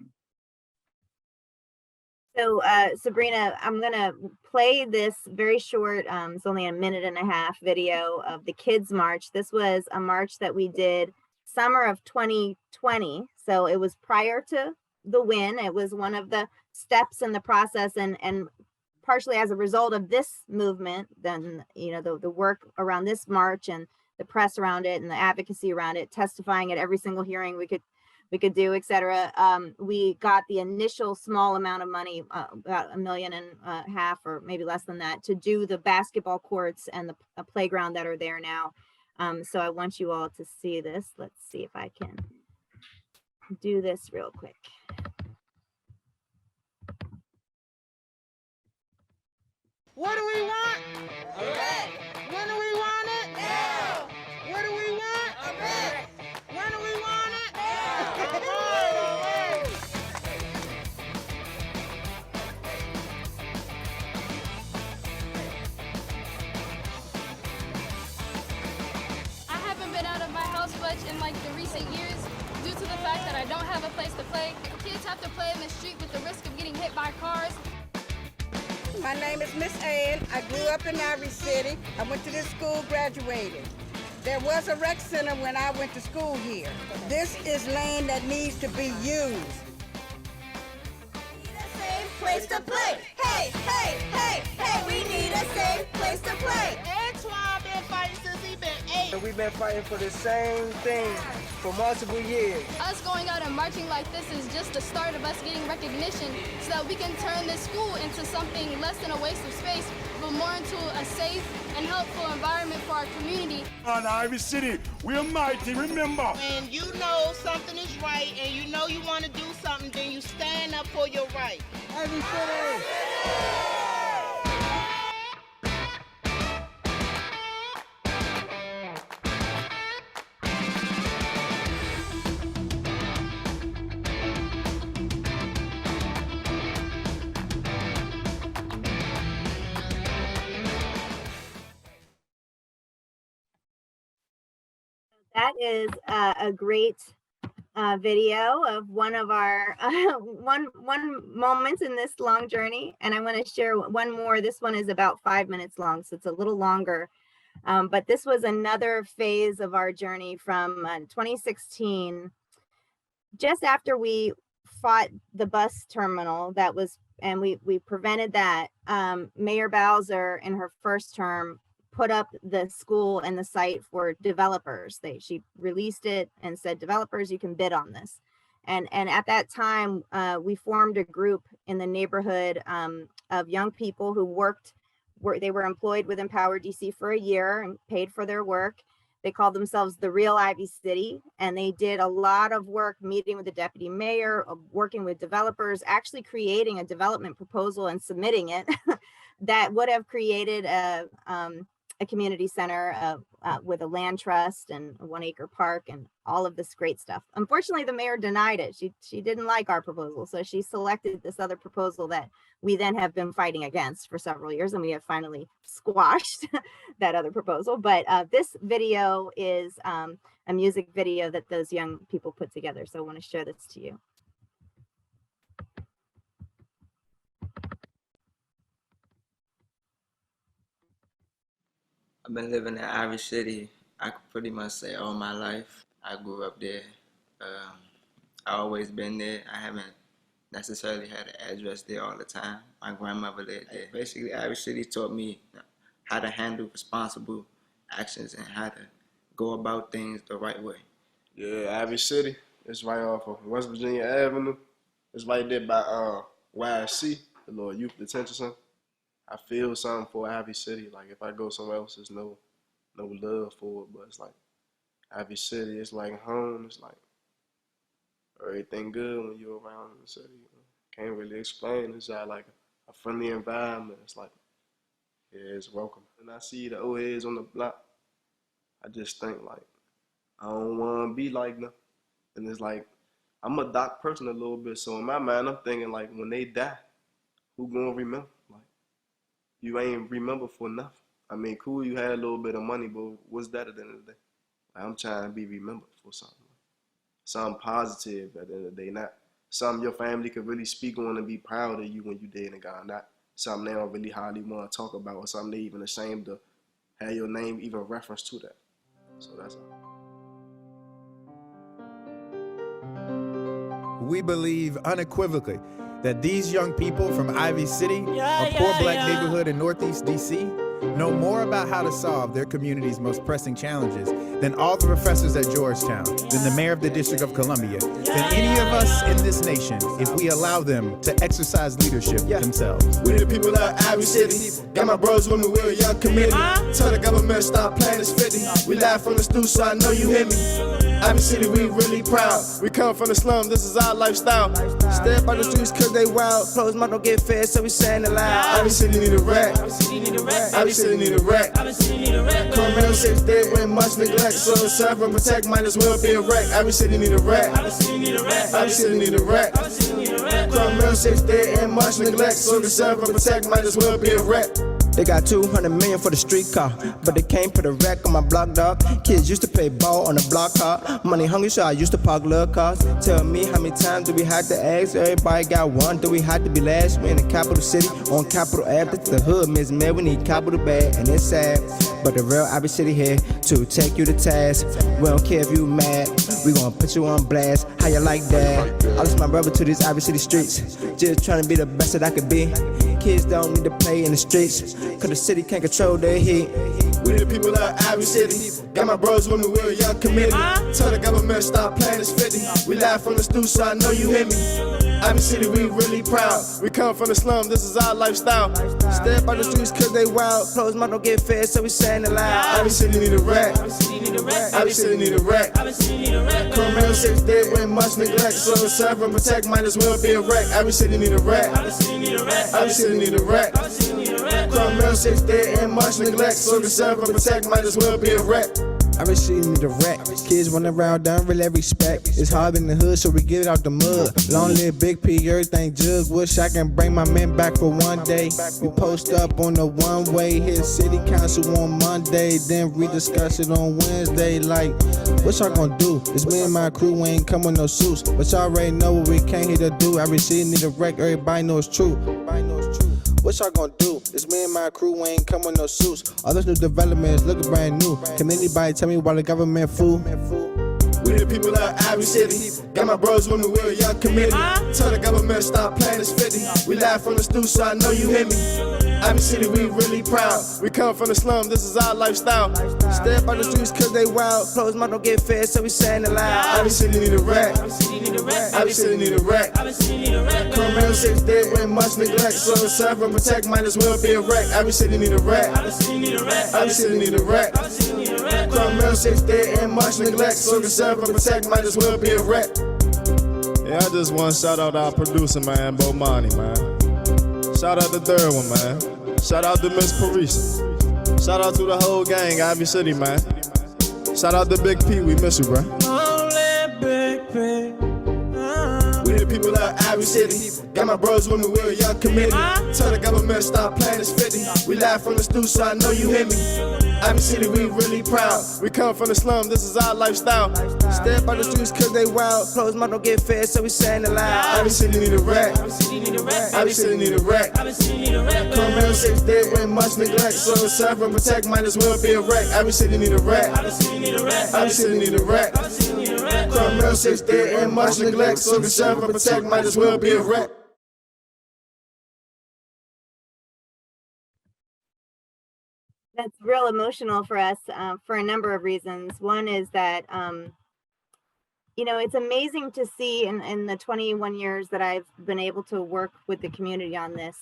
So Sabrina, I'm gonna play this very short, it's only a 1.5-minute video of the Kids March. This was a march that we did summer of 2020. So it was prior to the win. It was one of the steps in the process, and partially as a result of this movement, then, you know, the work around this march and the press around it and the advocacy around it, testifying at every single hearing we could do, et cetera. We got the initial small amount of money, about $1.5 million or maybe less than that, to do the basketball courts and the playground that are there now. So I want you all to see this. Let's see if I can do this real quick. What do we want? A wreck. When do we want it? Now. What do we want? A wreck. When do we want it? Now. All right. I haven't been out of my house much in like the recent years due to the fact that I don't have a place to play. Kids have to play in the street with the risk of getting hit by cars. My name is Miss Ann. I grew up in Ivy City. I went to this school, graduated. There was a rec center when I went to school here. This is land that needs to be used. Safe place to play. Hey, hey, hey, hey, we need a safe place to play. Antoine been fighting since he been 8. We've been fighting for the same thing for multiple years. Us going out and marching like this is just the start of us getting recognition so that we can turn this school into something less than a waste of space, but more into a safe and helpful environment for our community. On Ivy City, we're mighty, remember. When you know something is right and you know you want to do something, then you stand up for your right. Ivy City! That is a great video of one of our one moment in this long journey, and I want to share one more. This one is about 5 minutes long, so it's a little longer, but this was another phase of our journey from 2016, just after we fought the bus terminal that was, and we prevented that. Mayor Bowser in her first term put up the school and the site for developers. She released it and said, developers, you can bid on this. And at that time, we formed a group in the neighborhood of young people who they were employed with Empower DC for a year and paid for their work. They called themselves the Real Ivy City, and they did a lot of work meeting with the deputy mayor, working with developers, actually creating a development proposal and submitting it that would have created a community center with a land trust and a 1-acre park and all of this great stuff. Unfortunately, the mayor denied it. She didn't like our proposal, so she selected this other proposal that we then have been fighting against for several years, and we have finally squashed that other proposal. But this video is a music video that those young people put together, so I want to share this to you. I've been living in Ivy City, I could pretty much say all my life. I grew up there. I always been there. I haven't necessarily had an address there all the time. My grandmother lived there. Basically, Ivy City taught me how to handle responsible actions and how to go about things the right way. Yeah, Ivy City, it's right off of West Virginia Avenue. It's right there by YSC, the Lord Youth Detention Center. I feel something for Ivy City. Like if I go somewhere else, there's no love for it. But it's like Ivy City, it's like home. It's like everything good when you're around in the city. Can't really explain. It's like a friendly environment. It's like, yeah, it's welcome. And I see the old heads on the block, I just think like, I don't want to be like them. And it's like, I'm a dark person a little bit. So in my mind, I'm thinking like, when they die, who gonna remember? Like, you ain't remember for nothing. I mean, cool, you had a little bit of money, but what's that at the end of the day? Like, I'm trying to be remembered for something positive at the end of the day, not something your family could really speak on and be proud of you when you dead and gone, not something they don't really hardly want to talk about or something they even ashamed to have your name even reference to that. So that's all. We believe unequivocally that these young people from Ivy City, a poor black neighborhood in Northeast DC, know more about how to solve their community's most pressing challenges than all the professors at Georgetown, than the mayor of the District of Columbia, than any of us in this nation if we allow them to exercise leadership themselves. We the people of Ivy City, got my bros when we were a young committee. Tell the government stop playing us 50. We live from the stoop, so I know you hear me. Ivy City, we really proud. We come from the slum, this is our lifestyle. Stay up on the streets cause they wild. Closed mouth don't get fed, so we saying it loud. Ivy City need a rack. Ivy City need a rack. Ivy City need a rack. Crummell 6 dead with much neglect. So to serve and protect might as well be a wreck. Ivy City need a rack. Ivy City need a rack. Ivy City need a rack. Crummell 6 dead and much neglect. So to serve and protect might as well be a wreck. They got 200 million for the street car, but they can't put a rack on my block, dog. Kids used to play ball on the block car. Money hungry, so I used to park little cars. Tell me how many times do we have to ask? Everybody got one, do we have to be last? We in the capital city, on Capitol Ave. That's the hood, Miss Man. We need capital bad, and it's sad. But the real Ivy City here to take you to task. We don't care if you mad, we gonna put you on blast. How you like that? I lost my brother to these Ivy City streets, just trying to be the best that I could be. Kids don't need to play in the streets, cause the city can't control their heat. We the people of Ivy City, got my bros when we were a young committee. Tell the government stop playing us 50. We live from the stoop, so I know you hear me. Ivy City, we really proud. We come from the slum, this is our lifestyle. Stay up on the streets cause they wild. Closed mouth don't get fed, so we saying it loud. Ivy City need a rack. Ivy City need a rack. Ivy City need a rack. Crummell 6 dead with much neglect. So to serve and protect might as well be a wreck. Ivy City need a rack. Ivy City need a rack. Ivy City need a rack. Crummell 6 dead and much neglect. So to serve and protect might as well be a wreck. Ivy City need a rack. Kids running around, don't really respect. It's hard in the hood, so we get it out the mud. Long live Big P, everything jug. Wish I can bring my men back for one day. We post up on the one way, hit city council on Monday, then rediscuss it on Wednesday. Like, what y'all gonna do? It's me and my crew, we ain't come with no suits, but y'all already know what we came here to do. Ivy City need a rack, everybody knows it's true. What y'all gonna do? It's me and my crew, we ain't come with no suits. All this new developments looking brand new. Can anybody tell me why the government fool? We the people of Ivy City, got my bros when we were a young committee. Tell the government stop playing us 50. We live from the stoop, so I know you hear me. Ivy City, we really proud. We come from the slum, this is our lifestyle. Stay up on the streets cause they wild. Closed mouth don't get fed, so we saying it loud. Ivy City need a rack. Ivy City need a rack. Ivy City need a rack. Crummell 6 dead with much neglect. So to serve and protect might as well be a wreck. Ivy City need a rack. Ivy City need a rack. Ivy City need a rack. Crummell 6 dead and much neglect. So to serve and protect might as well be a wreck. Yeah, I just want to shout out our producer, man, Bomani, man. Shout out the third one, man. Shout out to Miss Parisa. Shout out to the whole gang, Ivy City, man. Shout out to Big P, we miss you, bro. We the people of Ivy City, got my bros when we were a young committee. Tell the government stop playing us 50. We live from the stoop, so I know you hear me. Ivy City, we really proud. We come from the slum, this is our lifestyle. Stay up on the streets cause they wild. Closed mouth don't get fed, so we saying it loud. Ivy City need a rack. Ivy City need a rack. Ivy City need a rack. Crummell 6 dead with much neglect. So to serve and protect might as well be a wreck. Ivy City need a rack. Ivy City need a rack. Ivy City need a rack. Crummell 6 dead and much neglect. So to serve and protect might as well be a wreck. That's real emotional for us for a number of reasons. One is that you know, it's amazing to see in the 21 years that I've been able to work with the community on this.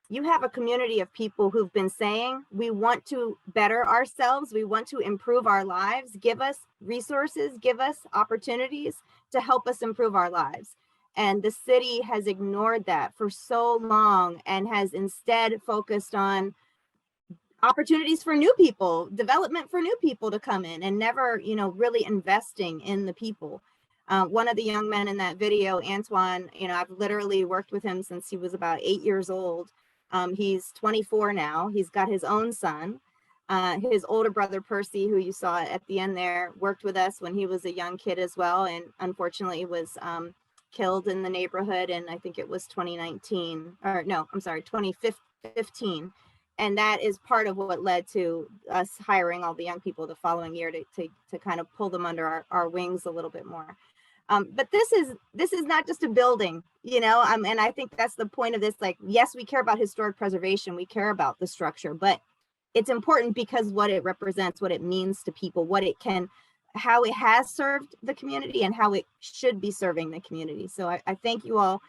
You have a community of people who've been saying, we want to better ourselves, we want to improve our lives, give us resources, give us opportunities to help us improve our lives. And the city has ignored that for so long and has instead focused on opportunities for new people, development for new people to come in, and never, you know, really investing in the people. One of the young men in that video, Antoine, you know, I've literally worked with him since he was about 8 years old. He's 24 now. He's got his own son. His older brother, Percy, who you saw at the end there, worked with us when he was a young kid as well, and unfortunately was killed in the neighborhood. And I think it was 2019, or no, I'm sorry, 2015. And that is part of what led to us hiring all the young people the following year to kind of pull them under our wings a little bit more. But this is not just a building, you know, and I think that's the point of this. Like, yes, we care about historic preservation, we care about the structure, but it's important because what it represents, what it means to people, what it can, how it has served the community and how it should be serving the community. So I thank you all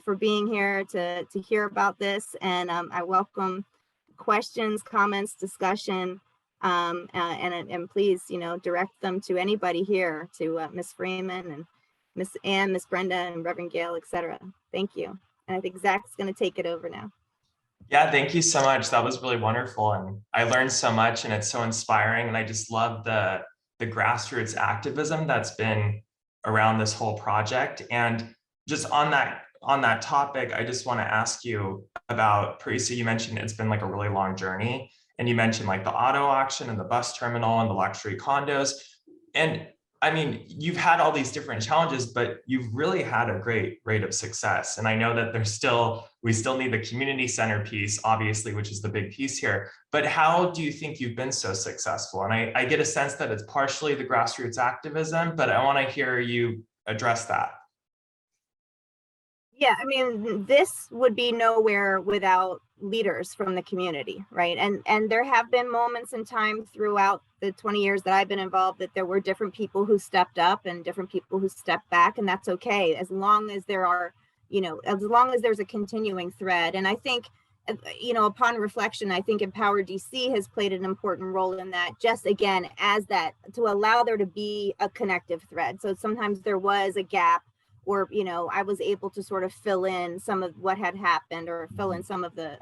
for being here to hear about this, and I welcome questions, comments, discussion, and please, you know, direct them to anybody here, to Ms. Freeman and Ms. Ann, Ms. Brenda, and Reverend Gayle, etc. Thank you. And I think Zach's going to take it over now. Yeah, thank you so much. That was really wonderful, and I learned so much, and it's so inspiring. And I just love the grassroots activism that's been around this whole project. And just on that topic, I just want to ask you about, Parisa, you mentioned it's been like a really long journey, and you mentioned like the auto auction and the bus terminal and the luxury condos. And I mean, you've had all these different challenges, but you've really had a great rate of success. And I know that we still need the community center piece, obviously, which is the big piece here. But how do you think you've been so successful? And I get a sense that it's partially the grassroots activism, but I want to hear you address that. Yeah, I mean, this would be nowhere without leaders from the community, right? And there have been moments in time throughout the 20 years that I've been involved that there were different people who stepped up and different people who stepped back, and that's okay, as long as there are, you know, as long as there's a continuing thread. And I think, you know, upon reflection, I think Empower DC has played an important role in that, just again, as that, to allow there to be a connective thread. So sometimes there was a gap, or, you know, I was able to sort of fill in some of what had happened, or fill in some of the,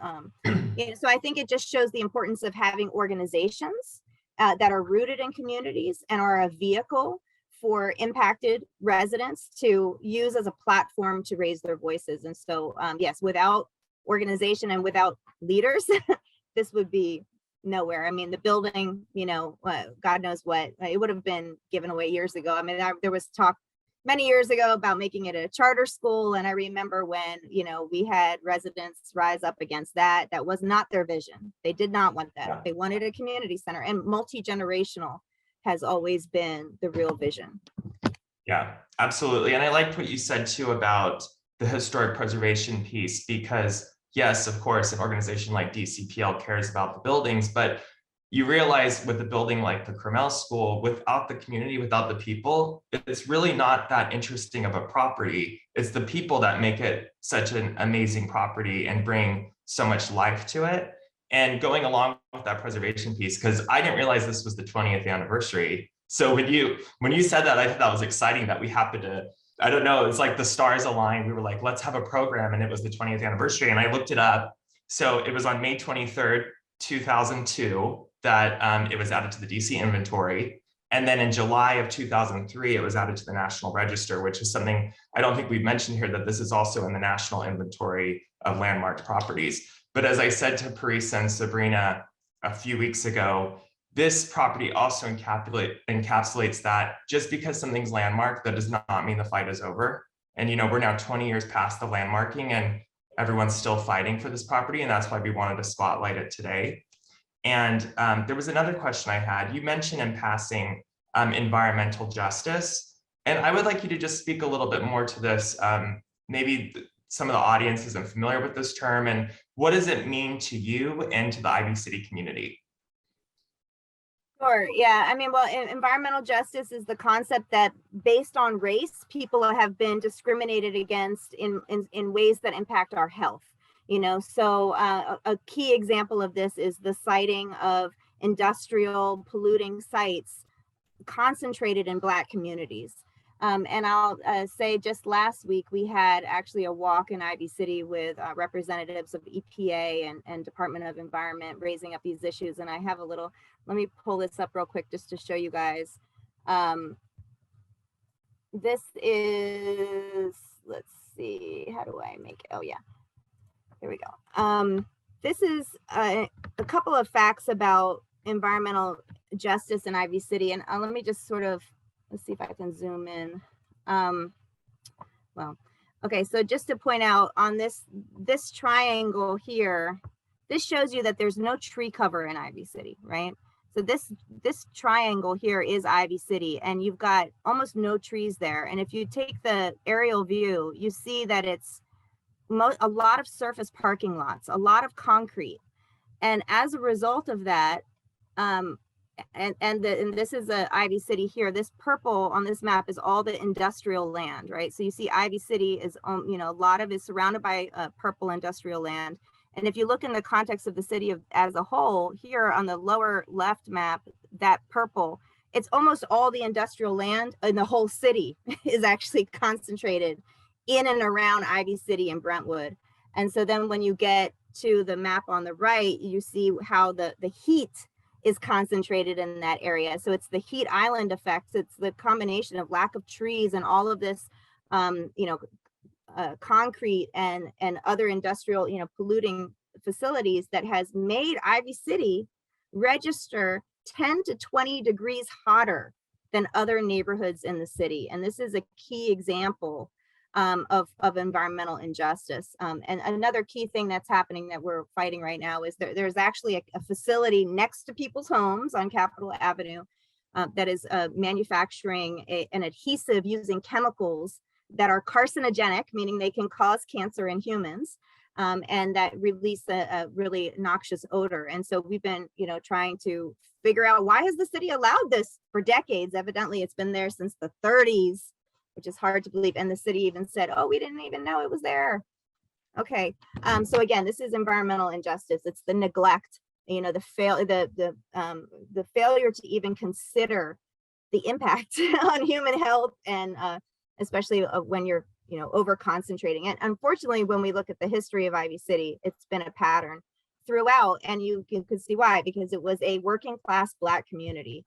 you know, so I think it just shows the importance of having organizations that are rooted in communities and are a vehicle for impacted residents to use as a platform to raise their voices. And so, yes, without organization and without leaders, this would be nowhere. I mean, the building, you know, God knows what, it would have been given away years ago. I mean, there was talk many years ago about making it a charter school. And I remember when, you know, we had residents rise up against that. That was not their vision. They did not want that. Yeah. They wanted a community center, and multi-generational has always been the real vision. Yeah, absolutely. And I liked what you said too about the historic preservation piece, because yes, of course, an organization like DCPL cares about the buildings, but you realize with a building like the Crummell School, without the community, without the people, it's really not that interesting of a property. It's the people that make it such an amazing property and bring so much life to it. And going along with that preservation piece, because I didn't realize this was the 20th anniversary. So when you said that, I thought that was exciting that we happened to, I don't know, it's like the stars aligned. We were like, let's have a program, and it was the 20th anniversary. And I looked it up. So it was on May 23rd, 2002. That it was added to the DC inventory. And then in July of 2003, it was added to the National Register, which is something I don't think we've mentioned here, that this is also in the National Inventory of Landmarked Properties. But as I said to Parisa and Sabrina a few weeks ago, this property also encapsulates that just because something's landmarked, that does not mean the fight is over. And, you know, we're now 20 years past the landmarking, and everyone's still fighting for this property. And that's why we wanted to spotlight it today. And there was another question I had. You mentioned in passing environmental justice, and I would like you to just speak a little bit more to this. Maybe some of the audience isn't familiar with this term, and what does it mean to you and to the Ivy City community? Sure. Yeah. I mean, well, environmental justice is the concept that based on race, people have been discriminated against in ways that impact our health. You know, so a key example of this is the siting of industrial polluting sites concentrated in Black communities. And I'll say just last week, we had actually a walk in Ivy City with representatives of EPA and Department of Environment raising up these issues. And I have a little, let me pull this up real quick just to show you guys. This is, let's see, how do I make it? Oh yeah, here we go. This is a couple of facts about environmental justice in Ivy City. And let me just sort of, let's see if I can zoom in. Well, okay, so just to point out on this triangle here, this shows you that there's no tree cover in Ivy City, right? So this triangle here is Ivy City, and you've got almost no trees there. And if you take the aerial view, you see that it's a lot of surface parking lots, a lot of concrete. And as a result of that, and this is a Ivy City here. This purple on this map is all the industrial land, right? So you see Ivy City is, you know, a lot of it is surrounded by purple industrial land. And if you look in the context of the city as a whole, here on the lower left map, that purple, it's almost all the industrial land in the whole city is actually concentrated in and around Ivy City and Brentwood. And so then when you get to the map on the right, you see how the heat is concentrated in that area. So it's the heat island effect. It's the combination of lack of trees and all of this, you know, concrete and other industrial, you know, polluting facilities that has made Ivy City register 10 to 20 degrees hotter than other neighborhoods in the city. And this is a key example of environmental injustice. And another key thing that's happening that we're fighting right now is there's actually a facility next to people's homes on Capitol Avenue that is manufacturing an adhesive using chemicals that are carcinogenic, meaning they can cause cancer in humans, and that release a really noxious odor. And so we've been, you know, trying to figure out, why has the city allowed this for decades? Evidently, it's been there since the 30s, which is hard to believe. And the city even said, oh, we didn't even know it was there. Okay, so again, this is environmental injustice. It's the neglect, you know, the failure to even consider the impact on human health, and especially when you're, you know, over concentrating. And unfortunately, when we look at the history of Ivy City, it's been a pattern throughout, and you can see why, because it was a working class Black community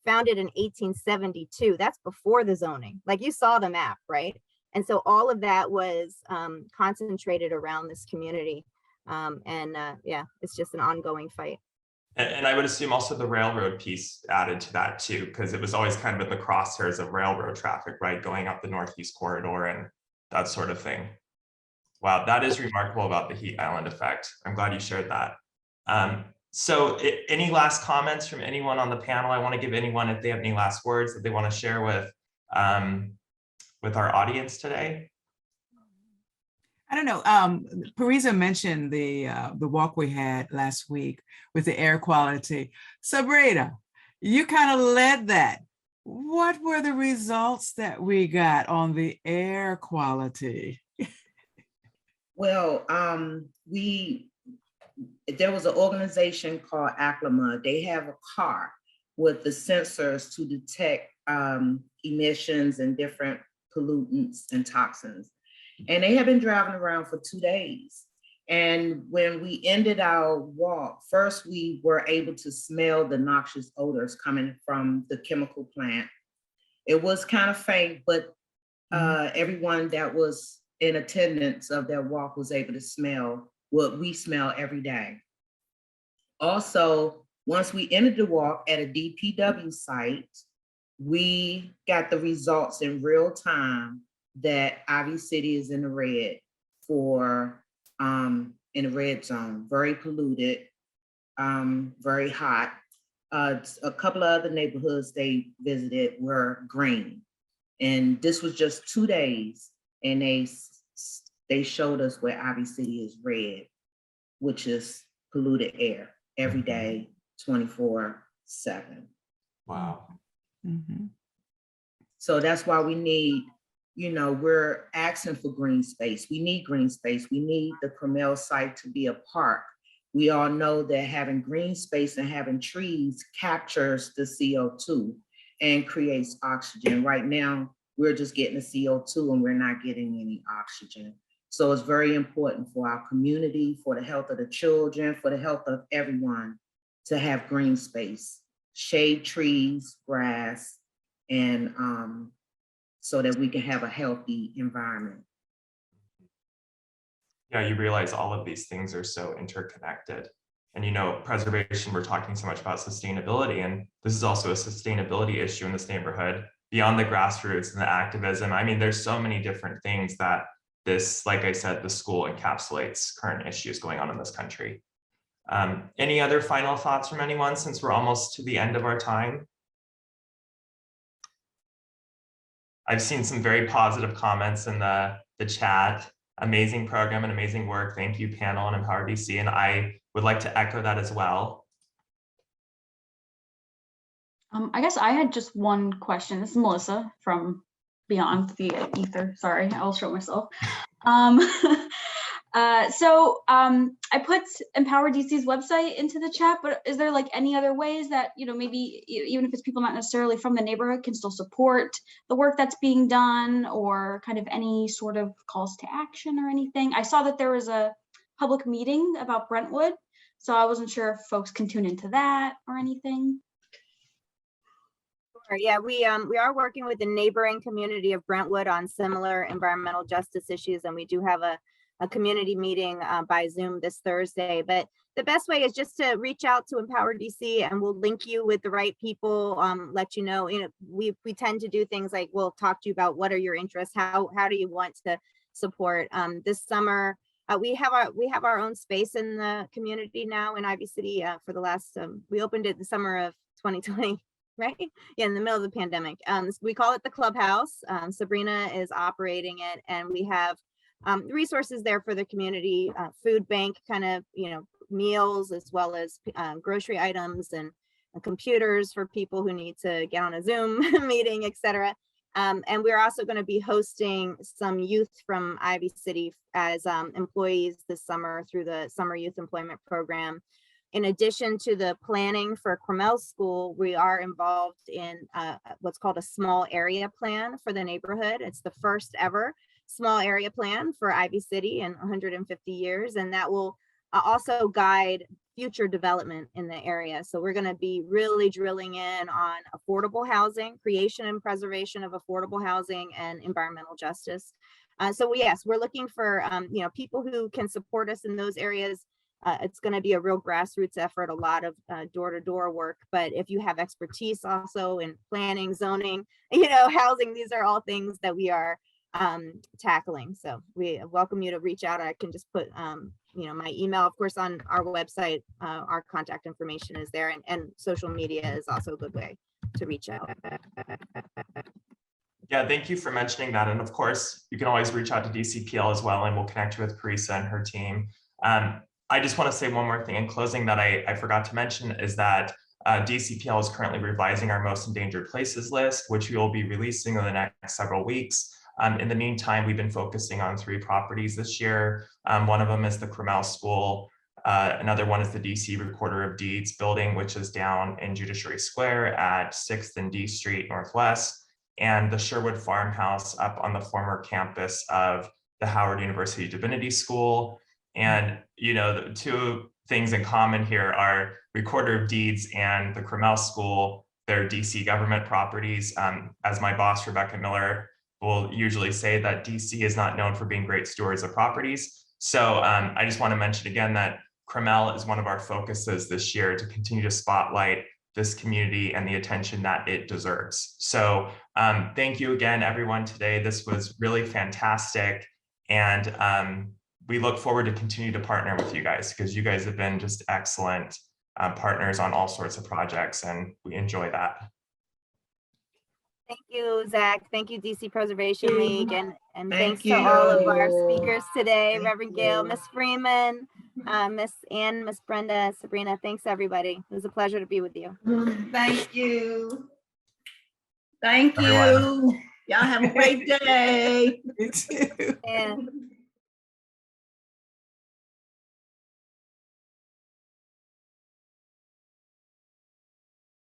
founded in 1872. That's before the zoning, like you saw the map, right? And so all of that was concentrated around this community. Yeah, it's just an ongoing fight. And I would assume also the railroad piece added to that too, because it was always kind of in the crosshairs of railroad traffic, right? Going up the Northeast corridor and that sort of thing. Wow, that is remarkable about the heat island effect. I'm glad you shared that. So any last comments from anyone on the panel? I want to give anyone, if they have any last words that they want to share with our audience today. I don't know. Parisa mentioned the walk we had last week with the air quality. Sabrina, you kind of led that. What were the results that we got on the air quality? Well, there was an organization called alumna. They have a car with the sensors to detect emissions and different pollutants and toxins. And they have been driving around for 2 days. And when we ended our walk, first we were able to smell the noxious odors coming from the chemical plant. It was kind of faint, but everyone that was in attendance of their walk was able to smell what we smell every day. Also, once we ended the walk at a DPW site, we got the results in real time that Ivy City is in the red in the red zone, very polluted, very hot. A couple of other neighborhoods they visited were green. And this was just 2 days, and they showed us where Ivy City is red, which is polluted air every day, 24/7. Wow. Mhm. So that's why we need, you know, we're asking for green space. We need green space. We need the Crummell site to be a park. We all know that having green space and having trees captures the CO2 and creates oxygen. Right now, we're just getting the CO2 and we're not getting any oxygen. So it's very important for our community, for the health of the children, for the health of everyone to have green space, shade trees, grass, and so that we can have a healthy environment. Yeah, you realize all of these things are so interconnected. And you know, preservation, we're talking so much about sustainability, and this is also a sustainability issue in this neighborhood beyond the grassroots and the activism. I mean, there's so many different things that this, like I said, the school encapsulates current issues going on in this country. Any other final thoughts from anyone since we're almost to the end of our time? I've seen some very positive comments in the chat. Amazing program and amazing work. Thank you, panel and Empower DC. And I would like to echo that as well. I guess I had just one question. This is Melissa from Beyond the Ether. Sorry, I'll show myself. I put Empower DC's website into the chat, but is there like any other ways that, you know, maybe even if it's people not necessarily from the neighborhood can still support the work that's being done, or kind of any sort of calls to action or anything? I saw that there was a public meeting about Brentwood, so I wasn't sure if folks can tune into that or anything. Sure. Yeah, we are working with the neighboring community of Brentwood on similar environmental justice issues, and we do have a community meeting by Zoom this Thursday. But the best way is just to reach out to Empower DC, and we'll link you with the right people. Let you know. We tend to do things like we'll talk to you about what are your interests, how do you want to support. This summer we have our own space in the community now in Ivy City for the last we opened it the summer of 2020. Right? Yeah, in the middle of the pandemic. We call it the Clubhouse. Sabrina is operating it, and we have resources there for the community, food bank kind of, meals, as well as grocery items and computers for people who need to get on a Zoom meeting, etc. And we're also going to be hosting some youth from Ivy City as employees this summer through the Summer Youth Employment Program. In addition to the planning for Crummell School, we are involved in what's called a small area plan for the neighborhood. It's the first ever small area plan for Ivy City in 150 years, and that will also guide future development in the area. So we're going to be really drilling in on affordable housing, creation and preservation of affordable housing, and environmental justice. So yes, we're looking for people who can support us in those areas. It's going to be a real grassroots effort, a lot of door-to-door work. But if you have expertise also in planning, zoning, housing, these are all things that we are tackling. So we welcome you to reach out. I can just put, my email, of course, on our website. Our contact information is there, and social media is also a good way to reach out. Yeah, thank you for mentioning that. And of course, you can always reach out to DCPL as well, and we'll connect you with Parisa and her team. I just want to say one more thing in closing that I forgot to mention is that DCPL is currently revising our most endangered places list, which we will be releasing in the next several weeks. In the meantime, we've been focusing on 3 properties this year. One of them is the Crummell School. Another one is the DC Recorder of Deeds building, which is down in Judiciary Square at 6th and D Street Northwest, and the Sherwood Farmhouse up on the former campus of the Howard University Divinity School. And, the 2 things in common here are Recorder of Deeds and the Crummell School. They're DC government properties. As my boss, Rebecca Miller, will usually say that DC is not known for being great stewards of properties. So I just want to mention again that Crummell is one of our focuses this year to continue to spotlight this community and the attention that it deserves. So thank you again, everyone, today. This was really fantastic. And we look forward to continue to partner with you guys, because you guys have been just excellent partners on all sorts of projects, and we enjoy that. Thank you, Zach. Thank you, DC Preservation League, and thanks you. to all of our speakers today, Reverend Gayle, Ms Freeman, Miss Ann, Ms Brenda, Sabrina, thanks everybody. It was a pleasure to be with you. Thank you. Thank Everyone. you. Y'all have a great day. You too. And